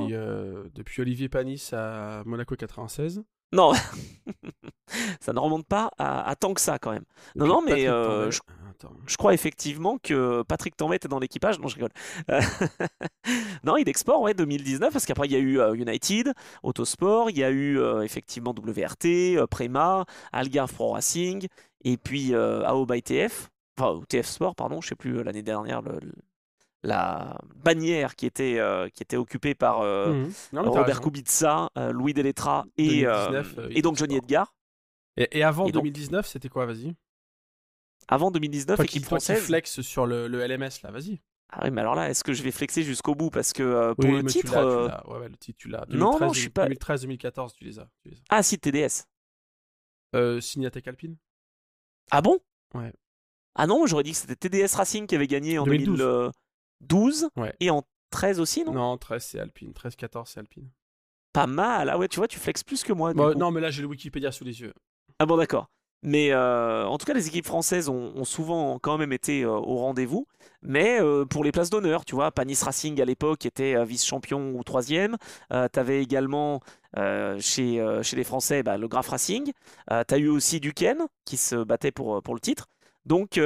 Depuis Olivier Panis à Monaco 96. Non, ça ne remonte pas à tant que ça quand même. Non, mais je crois effectivement que Patrick Tambay était dans l'équipage. Non, je rigole. Non, Idexport, ouais, 2019, parce qu'après il y a eu United, Autosport, il y a eu effectivement WRT, Prema, Algarve Pro Racing, et puis Aoba ITF, enfin TF Sport, pardon, je sais plus l'année dernière la bannière qui était occupée par Robert Kubica, Louis Deletra et donc Johnny Edgar. Et avant 2019, c'était quoi, vas-y? Avant 2019, équipe française. Toi qui flex sur le LMS, là, vas-y. Ah oui, mais alors là, est-ce que je vais flexer jusqu'au bout? Parce que pour le titre... Ouais, le titre, tu l'as. 2013, non, je suis pas... 2013-2014, tu les as. Ah, si, TDS. Signatec Alpine. Ah bon? Ouais. Ah non, j'aurais dit que c'était TDS Racing qui avait gagné en 2012 ouais. Et en 13 aussi, non? Non, 13 c'est Alpine, 13-14 c'est Alpine. Pas mal, ah ouais, tu vois, tu flexes plus que moi. Non, mais là j'ai le Wikipédia sous les yeux. Ah bon, d'accord. Mais en tout cas, les équipes françaises ont souvent quand même été au rendez-vous. Mais pour les places d'honneur, tu vois, Panis Racing à l'époque était vice-champion ou troisième. T'avais également chez les Français le Graf Racing. T'as eu aussi Duquesne qui se battait pour le titre. Donc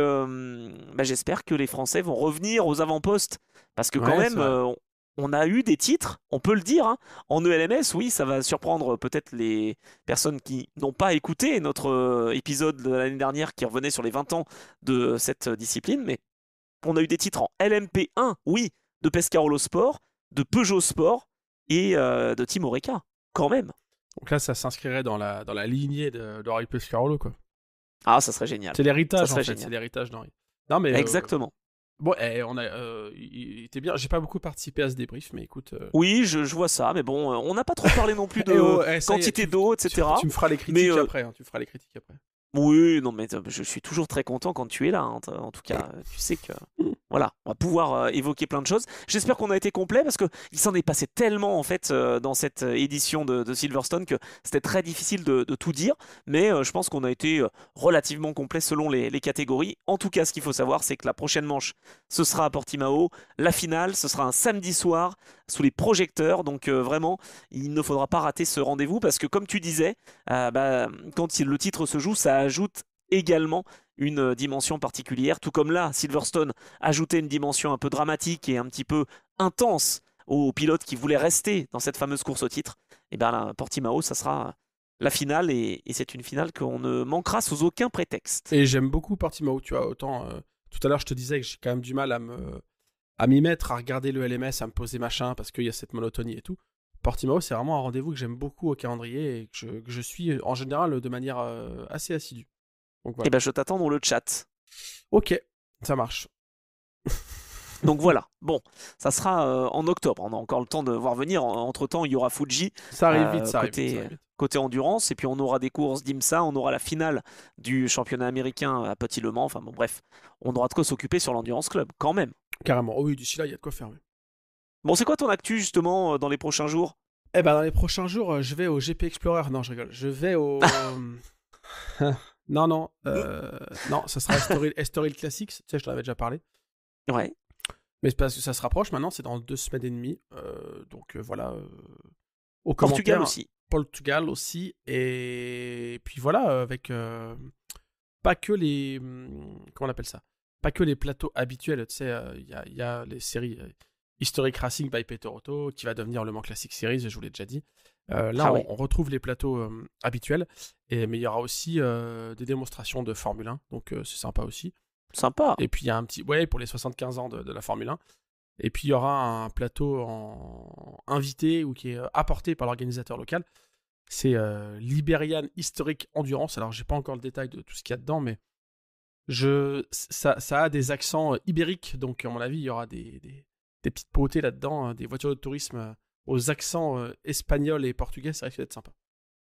j'espère que les Français vont revenir aux avant-postes. Parce que quand même, on a eu des titres, on peut le dire, hein. En ELMS, oui, ça va surprendre peut-être les personnes qui n'ont pas écouté notre épisode de l'année dernière qui revenait sur les 20 ans de cette discipline, mais on a eu des titres en LMP1, oui, de Pescarolo Sport, de Peugeot Sport et de Team Oreca, quand même. Donc là, ça s'inscrirait dans la lignée d'Henri Pescarolo, quoi. Ah, ça serait génial. C'est l'héritage, en fait, c'est l'héritage d'Henri. Non, mais exactement. Bon, il était bien. J'ai pas beaucoup participé à ce débrief, mais écoute. Oui, je vois ça, mais bon, on n'a pas trop parlé non plus de quantité d'eau, etc. Tu me feras les critiques après. Hein, tu feras les critiques après. Oui, non, mais je suis toujours très content quand tu es là. Hein. En tout cas, tu sais que voilà, on va pouvoir évoquer plein de choses. J'espère qu'on a été complet parce que il s'en est passé tellement en fait dans cette édition de Silverstone que c'était très difficile de tout dire. Mais je pense qu'on a été relativement complet selon les catégories. En tout cas, ce qu'il faut savoir, c'est que la prochaine manche, ce sera à Portimao. La finale, ce sera un samedi soir sous les projecteurs. Donc vraiment, il ne faudra pas rater ce rendez-vous parce que comme tu disais, quand le titre se joue, ça ajoute également une dimension particulière, tout comme là, Silverstone ajoutait une dimension un peu dramatique et un petit peu intense aux pilotes qui voulaient rester dans cette fameuse course au titre. Et bien là, Portimao, ça sera la finale et c'est une finale qu'on ne manquera sous aucun prétexte. Et j'aime beaucoup Portimao, tu vois, autant tout à l'heure je te disais que j'ai quand même du mal à m'y mettre, à regarder le LMS, à me poser machin parce qu'il y a cette monotonie et tout. Portimao, c'est vraiment un rendez-vous que j'aime beaucoup au calendrier et que je suis en général de manière assez assidue. Donc, voilà. Et je t'attends dans le chat. Ok, ça marche. Donc voilà, bon, ça sera en octobre. On a encore le temps de voir venir. Entre-temps, il y aura Fuji. Ça arrive vite, ça arrive vite. Côté endurance, et puis on aura des courses d'IMSA, on aura la finale du championnat américain à Petit Le Mans. Enfin bon, bref, on aura de quoi s'occuper sur l'Endurance Club, quand même. Carrément, oh oui, d'ici là, il y a de quoi faire. Oui. Bon, c'est quoi ton actu justement dans les prochains jours? Dans les prochains jours, je vais au GP Explorer. Non, je rigole. Je vais au. Non, ça sera Estoril Classics. Tu sais, je t'en avais déjà parlé. Ouais. Mais c'est parce que ça se rapproche maintenant, c'est dans 2 semaines et demie. Donc voilà. Au Portugal aussi. Portugal aussi. Et puis voilà, avec pas que les. Comment on appelle ça? Pas que les plateaux habituels. Tu sais, il y a les séries Historic Racing by Peter Otto qui va devenir le Mans Classic Series, je vous l'ai déjà dit. On retrouve les plateaux habituels, mais il y aura aussi des démonstrations de Formule 1, donc c'est sympa aussi. Sympa. Et puis il y a un petit, pour les 75 ans de la Formule 1. Et puis il y aura un plateau invité ou qui est apporté par l'organisateur local. C'est Liberian Historic Endurance. Alors j'ai pas encore le détail de tout ce qu'il y a dedans, mais ça a des accents ibériques, donc à mon avis il y aura des petites beautés là-dedans, des voitures de tourisme aux accents espagnols et portugais, ça risque d'être sympa.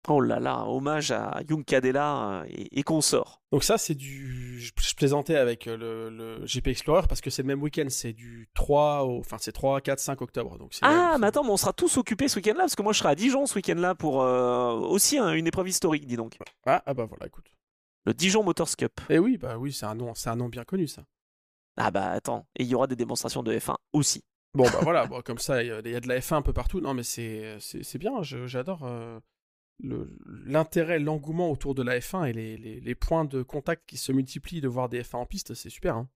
Oh là là, hommage à Juncadella et consorts. Donc ça, c'est je plaisantais avec le GP Explorer parce que c'est le même week-end, c'est du 3 enfin c'est 3, 4, 5 octobre. Donc Ah, mais attends, mais on sera tous occupés ce week-end-là, parce que moi je serai à Dijon ce week-end-là pour aussi une épreuve historique, dis donc. Ah bah voilà, écoute. Le Dijon Motors Cup. Eh oui, bah oui, c'est un nom bien connu ça. Ah bah attends, et il y aura des démonstrations de F1 aussi. Bon bah voilà, bon, comme ça, il y a de la F1 un peu partout. Non mais c'est bien, j'adore l'intérêt, l'engouement autour de la F1 et les points de contact qui se multiplient de voir des F1 en piste, c'est super. Hein.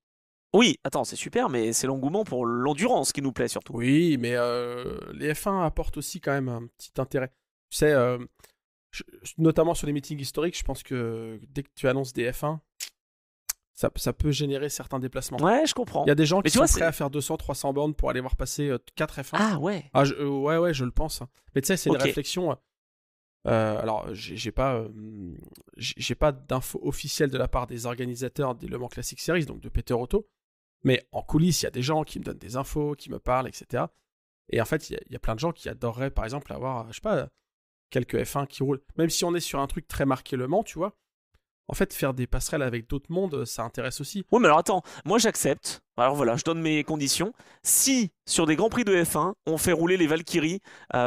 Oui, attends, c'est super, mais c'est l'engouement pour l'endurance qui nous plaît surtout. Oui, mais les F1 apportent aussi quand même un petit intérêt. Tu sais, notamment sur les meetings historiques, je pense que dès que tu annonces des F1, ça peut générer certains déplacements. Ouais, je comprends. Il y a des gens mais qui sont prêts à faire 200, 300 bornes pour aller voir passer 4 F1. Ah ouais. Ah, ouais, je le pense. Hein. Mais tu sais, c'est une réflexion. Alors, j'ai pas d'infos officielles de la part des organisateurs des Le Mans Classic Series, donc de Peter Otto. Mais en coulisses, il y a des gens qui me donnent des infos, qui me parlent, etc. Et en fait, il y a plein de gens qui adoreraient, par exemple, avoir, je sais pas, quelques F1 qui roulent. Même si on est sur un truc très marqué Le Mans, tu vois. En fait, faire des passerelles avec d'autres mondes, ça intéresse aussi. Oui, mais alors attends, moi j'accepte. Alors voilà, je donne mes conditions. Si, sur des grands prix de F1, on fait rouler les Valkyries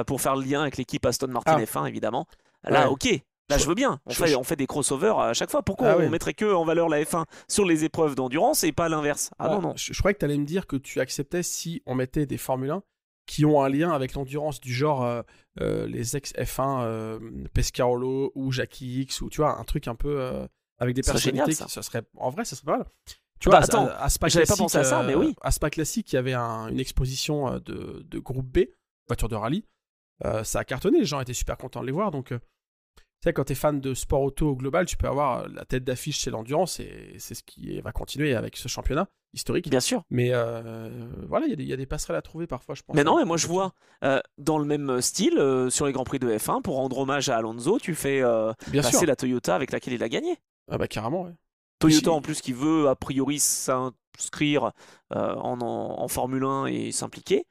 pour faire le lien avec l'équipe Aston Martin F1, évidemment, là, ok. Là, je veux bien. On fait des crossovers à chaque fois. Pourquoi on mettrait que en valeur la F1 sur les épreuves d'endurance et pas l'inverse? Ah non. Je croyais que tu allais me dire que tu acceptais si on mettait des Formule 1 qui ont un lien avec l'endurance du genre les ex-F1 Pescarolo ou Jackie X ou tu vois, un truc un peu avec des personnalités. Ça serait, en vrai, ça serait pas mal. Tu vois, attends, j'avais pas pensé à ça, mais oui. À Spa Classic, il y avait une exposition de groupe B, voiture de rallye. Ça a cartonné, les gens étaient super contents de les voir, donc... Tu sais, quand tu es fan de sport auto au global, tu peux avoir la tête d'affiche, c'est l'endurance, et c'est ce qui va continuer avec ce championnat historique. Bien sûr. Mais voilà, il y a des passerelles à trouver parfois, je pense. Mais non, mais moi je vois, dans le même style, sur les Grands Prix de F1, pour rendre hommage à Alonso, tu fais passer la Toyota avec laquelle il a gagné. Ah bah carrément, ouais. Toyota en plus qui veut a priori s'inscrire en Formule 1 et s'impliquer.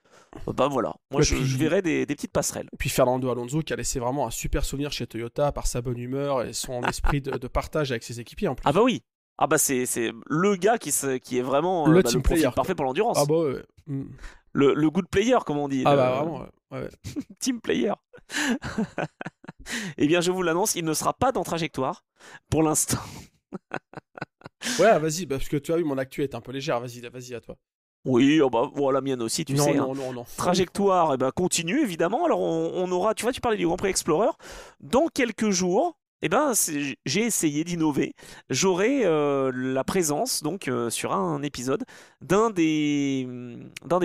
Bah voilà, moi je verrais des petites passerelles. Et puis Fernando Alonso qui a laissé vraiment un super souvenir chez Toyota par sa bonne humeur et son esprit de partage avec ses équipiers en plus. Ah bah oui, ah bah c'est le gars qui est vraiment le team player parfait pour l'endurance. Ah bah ouais. Le good player comme on dit. Ah bah vraiment, ouais. Team player. Eh bien je vous l'annonce, il ne sera pas dans Trajectoire pour l'instant. Ouais, vas-y, parce que tu as vu, mon actu est un peu légère, vas-y à toi. Oui, oh bah, voilà, la mienne aussi, tu sais. Non. Trajectoire, continue, évidemment. Alors, on aura, tu vois, tu parlais du Grand Prix Explorer. Dans quelques jours, j'ai essayé d'innover. J'aurai la présence, donc, sur un épisode, d'un des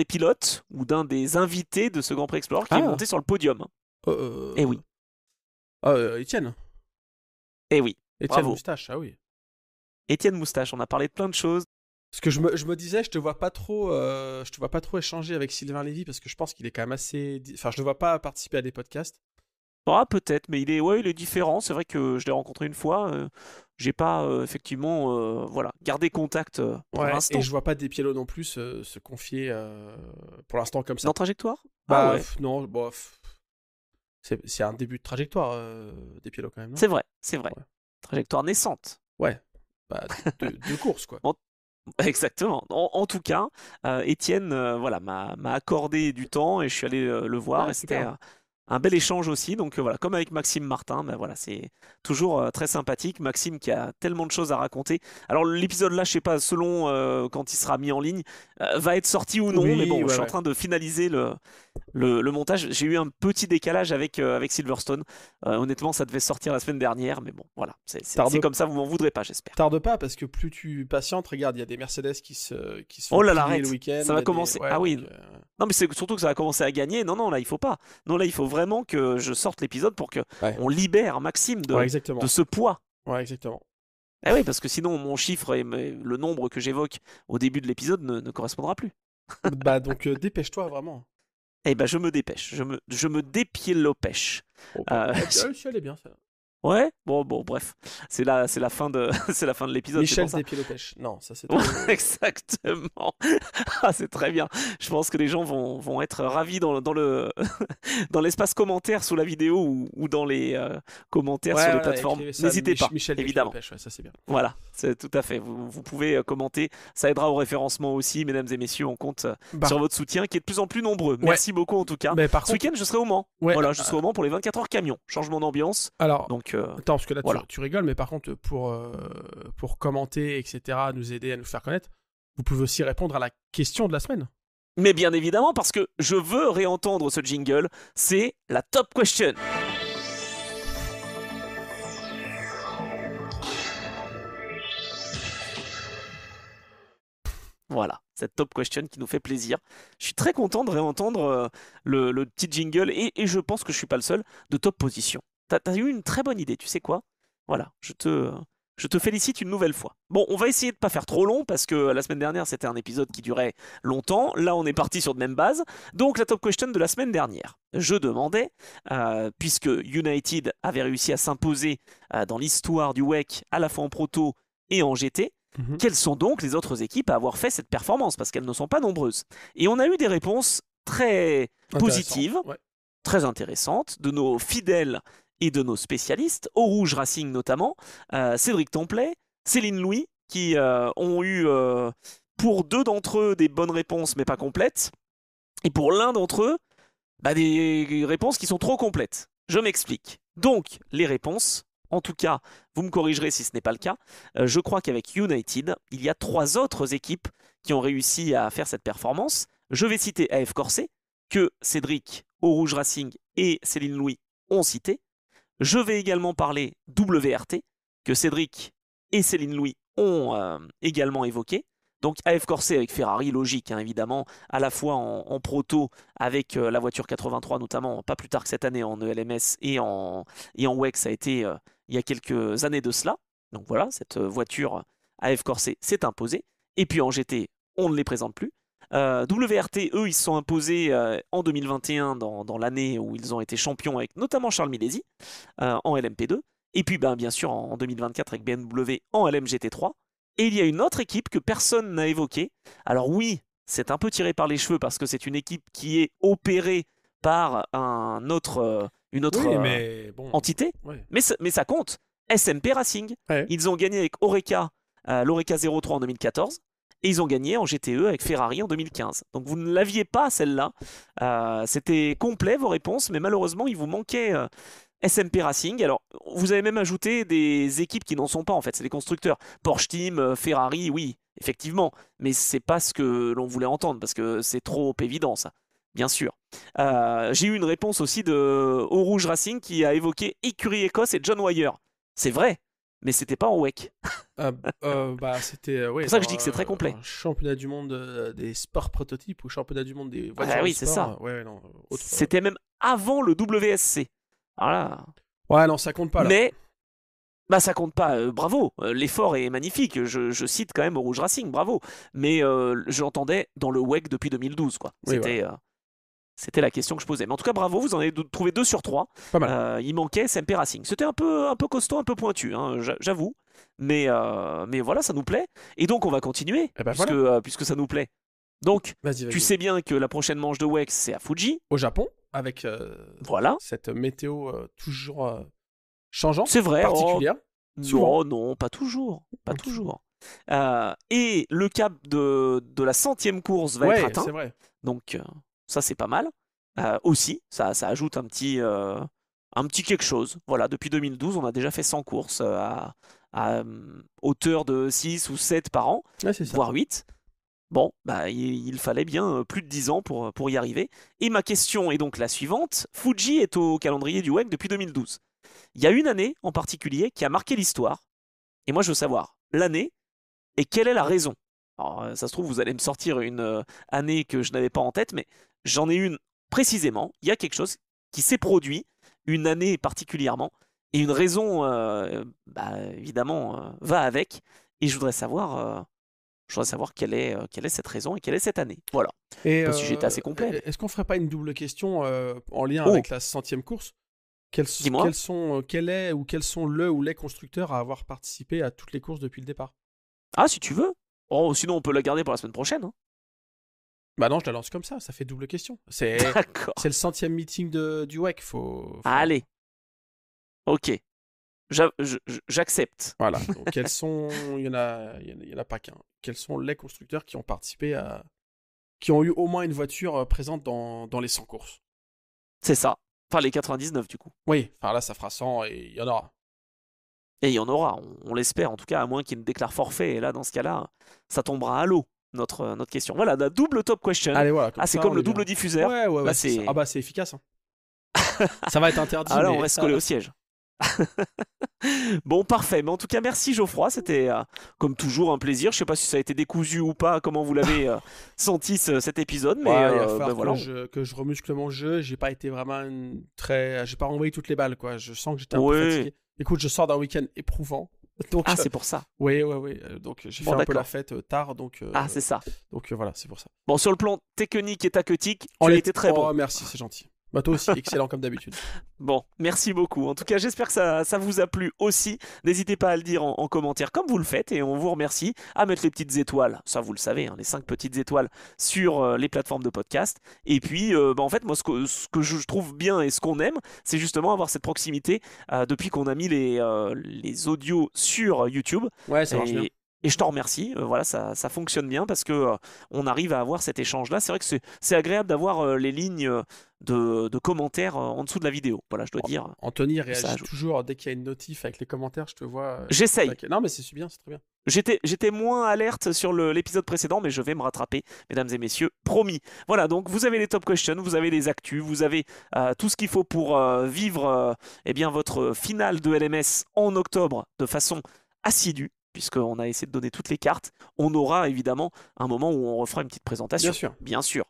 pilotes ou d'un des invités de ce Grand Prix Explorer qui est monté sur le podium. Eh oui. Étienne. Eh oui. Étienne Moustache, ah oui. Étienne Moustache, on a parlé de plein de choses. Parce que je me disais, je te vois pas trop échanger avec Sylvain Lévy parce que je pense qu'il est quand même assez. Enfin, je ne vois pas participer à des podcasts. Ah, peut-être, mais il est différent. C'est vrai que je l'ai rencontré une fois. J'ai pas effectivement gardé contact pour l'instant. Et je vois pas Despiello non plus se confier pour l'instant comme ça. Dans Trajectoire? Bah ouais. Non, bof. C'est un début de trajectoire, Despiello quand même. Non, c'est vrai. Ouais. Trajectoire naissante. Ouais. Bah, de course quoi. Exactement. En tout cas, Étienne m'a accordé du temps et je suis allé le voir et c'était un bel échange aussi. Donc voilà, comme avec Maxime Martin, c'est toujours très sympathique. Maxime qui a tellement de choses à raconter. Alors l'épisode là, je sais pas, selon quand il sera mis en ligne, va être sorti ou non. Oui, mais bon, je suis en train de finaliser le montage. J'ai eu un petit décalage avec Silverstone. Honnêtement, ça devait sortir la semaine dernière, mais bon, voilà. C'est comme ça, vous m'en voudrez pas, j'espère. Tarde pas, parce que plus tu patientes, regarde, il y a des Mercedes qui se font le week-end. Ça va commencer. Ah oui. Non, mais c'est surtout que ça va commencer à gagner. Non, là, il faut pas. Non, là, il faut vraiment que je sorte l'épisode pour que on libère Maxime de ce poids. Ouais, exactement. Eh oui, parce que sinon, mon chiffre et le nombre que j'évoque au début de l'épisode ne correspondra plus. Bah, donc, dépêche-toi, vraiment. Eh ben, je me dépêche. Je me dépiélopêche. Oh, ça allait bien, ça. Ouais, bon, bref, c'est la fin de, c'est la fin de l'épisode. Michel C'est pour des pieds aux pêches. Non, ça c'est ça. Exactement. Ah, c'est très bien. Je pense que les gens vont être ravis dans le, dans l'espace commentaire sous la vidéo ou dans les commentaires Ouais, sur les voilà, plateformes. écrivez ça, N'hésitez pas, Michel des pieds aux évidemment. pêches, ouais, ça c'est bien. Voilà, c'est tout à fait. Vous pouvez commenter. Ça aidera au référencement aussi, mesdames et messieurs. On compte Bah, sur votre soutien qui est de plus en plus nombreux. ouais, Merci beaucoup en tout cas. mais par Ce contre, week-end, je serai au Mans. ouais, Voilà, je serai au Mans pour les 24 heures camion. Changement d'ambiance. alors, Donc, attends, parce que là voilà. tu rigoles, mais par contre, pour commenter, etc., nous aider à nous faire connaître, vous pouvez aussi répondre à la question de la semaine. Mais bien évidemment, parce que je veux réentendre ce jingle, c'est la top question. Voilà, cette top question qui nous fait plaisir. Je suis très content de réentendre le petit jingle et je pense que je suis pas le seul de top position. T'as eu une très bonne idée, tu sais quoi? Voilà, je te félicite une nouvelle fois. Bon, on va essayer de pas faire trop long parce que la semaine dernière c'était un épisode qui durait longtemps. Là, on est parti sur de même base. Donc, la top question de la semaine dernière. Je demandais, puisque United avait réussi à s'imposer dans l'histoire du WEC à la fois en proto et en GT, quelles sont donc les autres équipes à avoir fait cette performance? Parce qu'elles ne sont pas nombreuses. Et on a eu des réponses très positives, Ouais. très intéressantes, de nos fidèles et de nos spécialistes, au Rouge Racing notamment, Cédric Templet, Céline Louis, qui ont eu pour deux d'entre eux des bonnes réponses mais pas complètes, et pour l'un d'entre eux, des réponses qui sont trop complètes. Je m'explique. Donc, les réponses, en tout cas, vous me corrigerez si ce n'est pas le cas, je crois qu'avec United, il y a 3 autres équipes qui ont réussi à faire cette performance. Je vais citer AF Corset, que Cédric, au Rouge Racing et Céline Louis ont cité. Je vais également parler WRT, que Cédric et Céline Louis ont également évoqué. Donc AF Corset avec Ferrari, logique hein, évidemment, à la fois en proto avec la voiture 83 notamment, pas plus tard que cette année en ELMS et en WEC, ça a été il y a quelques années de cela. Donc voilà, cette voiture AF Corset s'est imposée. Et puis en GT, on ne les présente plus. WRT, eux, ils se sont imposés en 2021 dans l'année où ils ont été champions avec notamment Charles Milesi en LMP2. Et puis bien sûr en 2024 avec BMW en LMGT3. Et il y a une autre équipe que personne n'a évoquée. Alors oui, c'est un peu tiré par les cheveux parce que c'est une équipe qui est opérée par une autre Oui, mais bon. entité, Ouais. mais ça compte. SMP Racing, Ouais. ils ont gagné avec Oreca, l'Oreca 03 en 2014, et ils ont gagné en GTE avec Ferrari en 2015. Donc vous ne l'aviez pas celle-là. C'était complet vos réponses, mais malheureusement il vous manquait SMP Racing. Alors vous avez même ajouté des équipes qui n'en sont pas en fait, c'est des constructeurs. Porsche Team, Ferrari, oui, effectivement, mais c'est pas ce que l'on voulait entendre parce que c'est trop évident ça. Bien sûr. J'ai eu une réponse aussi au Rouge Racing qui a évoqué Écurie Écosse et John Wyer. C'est vrai, mais c'était pas en WEC. C'était C'est pour ça que je dis que c'est très complet. Championnat du monde des sports prototypes ou championnat du monde des voitures Oui, de c'est sport. ça. Ouais, non, autre, C'était même avant le WSC. Voilà. Ouais, non, ça compte pas là. Mais ça compte pas. Bravo, l'effort est magnifique. Je cite quand même au Rouge Racing, bravo. Mais j'entendais dans le WEC depuis 2012, quoi. Oui, C'était la question que je posais. Mais en tout cas, bravo, vous en avez trouvé 2 sur 3. Pas mal. Il manquait SMP Racing. C'était un peu costaud, un peu pointu, hein, j'avoue. Mais voilà, ça nous plaît. Et donc, on va continuer, Eh ben, puisque ça nous plaît. Donc, Vas-y. tu sais bien que la prochaine manche de WEX, c'est à Fuji. Au Japon, avec Voilà. cette météo toujours changeante, C'est vrai. particulière. Souvent. Non, pas toujours. Pas toujours. Et le cap de la 100e course va être atteint. C'est vrai. Donc, ça, c'est pas mal. Aussi, ça ajoute un petit quelque chose. Voilà, depuis 2012, on a déjà fait 100 courses à hauteur de 6 ou 7 par an, Ouais, c'est ça. voire 8. Bon, il fallait bien plus de 10 ans pour y arriver. Et ma question est donc la suivante. Fuji est au calendrier du WEC depuis 2012. Il y a une année en particulier qui a marqué l'histoire. Et moi, je veux savoir l'année et quelle est la raison. Alors, ça se trouve, vous allez me sortir une année que je n'avais pas en tête, mais j'en ai une précisément. Il y a quelque chose qui s'est produit, une année particulièrement, et une raison, évidemment, va avec. Et je voudrais savoir quelle est cette raison et quelle est cette année. Voilà. Et Je sais pas si j'étais assez complet. est-ce qu'on ferait pas une double question en lien avec la 100e course? Dis-moi. quel est ou quels sont le ou les constructeurs à avoir participé à toutes les courses depuis le départ? Ah, si tu veux. Oh, sinon, on peut la garder pour la semaine prochaine. Hein. Bah non, je la lance comme ça fait double question. C'est D'accord. le 100e meeting du WEC, Allez. Ok. J'accepte. Voilà. Donc, quels sont... il y en a pas qu'un. Quels sont les constructeurs qui ont participé qui ont eu au moins une voiture présente dans les 100 courses? C'est ça. Enfin, les 99 du coup. Oui, enfin là, ça fera 100 et il y en aura. Et il y en aura, on l'espère en tout cas, à moins qu'il ne déclare forfait. Et là, dans ce cas-là, ça tombera à l'eau, notre question. Voilà, la double top question. Allez, voilà. Ah, c'est ça, comme on le est bien. double diffuseur. Ouais, Là, c'est ça. Ah bah, c'est efficace. Hein. Ça va être interdit, Ah là, mais on reste collé au siège. Bon, parfait. Mais en tout cas, merci Geoffroy. C'était comme toujours un plaisir. Je sais pas si ça a été décousu ou pas, comment vous l'avez senti cet épisode, mais ouais, il va falloir ben voilà. que je remuscle mon jeu. J'ai pas été vraiment j'ai pas renvoyé toutes les balles, quoi. Je sens que j'étais un peu Ouais. fatigué. Écoute, je sors d'un week-end éprouvant. Donc, Ah, c'est pour ça. oui. Donc, j'ai Bon, fait un peu d'accord. la fête tard. Donc, Ah, c'est ça. voilà, c'est pour ça. Bon, sur le plan technique et tactique, On tu as est- été très bon. Oh, merci, c'est gentil. Bah, toi aussi, excellent comme d'habitude. Bon, merci beaucoup. En tout cas, j'espère que ça vous a plu aussi. N'hésitez pas à le dire en commentaire comme vous le faites et on vous remercie à mettre les petites étoiles. Ça, vous le savez, hein, les 5 petites étoiles sur les plateformes de podcast. Et puis, en fait, moi, ce que je trouve bien et ce qu'on aime, c'est justement avoir cette proximité depuis qu'on a mis les audios sur YouTube. Ouais, ça marche bien. Et je t'en remercie. Voilà, ça fonctionne bien parce que on arrive à avoir cet échange-là. C'est vrai que c'est agréable d'avoir les lignes de commentaires en dessous de la vidéo. Voilà, je dois dire. Anthony Ça réagit ajoute. toujours dès qu'il y a une notif avec les commentaires. Je te vois. J'essaye. Non, mais c'est bien, c'est très bien. J'étais moins alerte sur l'épisode précédent, mais je vais me rattraper, mesdames et messieurs, promis. Voilà, donc vous avez les top questions, vous avez les actus, vous avez tout ce qu'il faut pour vivre eh bien, votre finale de LMS en octobre de façon assidue, puisqu'on a essayé de donner toutes les cartes. On aura évidemment un moment où on refera une petite présentation. Bien sûr. Bien sûr.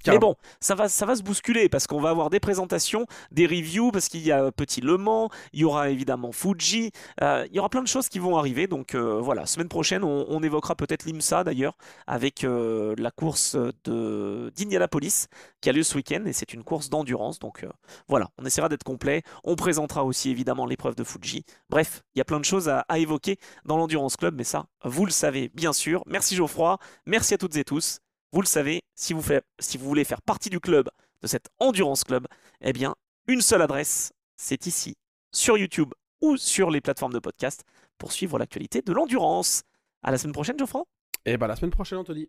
Mais Carrément. bon, ça va se bousculer parce qu'on va avoir des présentations, des reviews, parce qu'il y a Petit Le Mans, il y aura évidemment Fuji, il y aura plein de choses qui vont arriver. Donc voilà, semaine prochaine, on évoquera peut-être l'IMSA d'ailleurs, avec la course d'Indianapolis qui a lieu ce week-end et c'est une course d'endurance. Donc voilà, on essaiera d'être complet. On présentera aussi évidemment l'épreuve de Fuji. Bref, il y a plein de choses à évoquer dans l'Endurance Club, mais ça, vous le savez bien sûr. Merci Geoffroy, merci à toutes et tous. Vous le savez, si vous voulez faire partie du club, de cet Endurance Club, eh bien, une seule adresse, c'est ici, sur YouTube ou sur les plateformes de podcast, pour suivre l'actualité de l'endurance. À la semaine prochaine, Geoffroy. Et bah, la semaine prochaine, Anthony.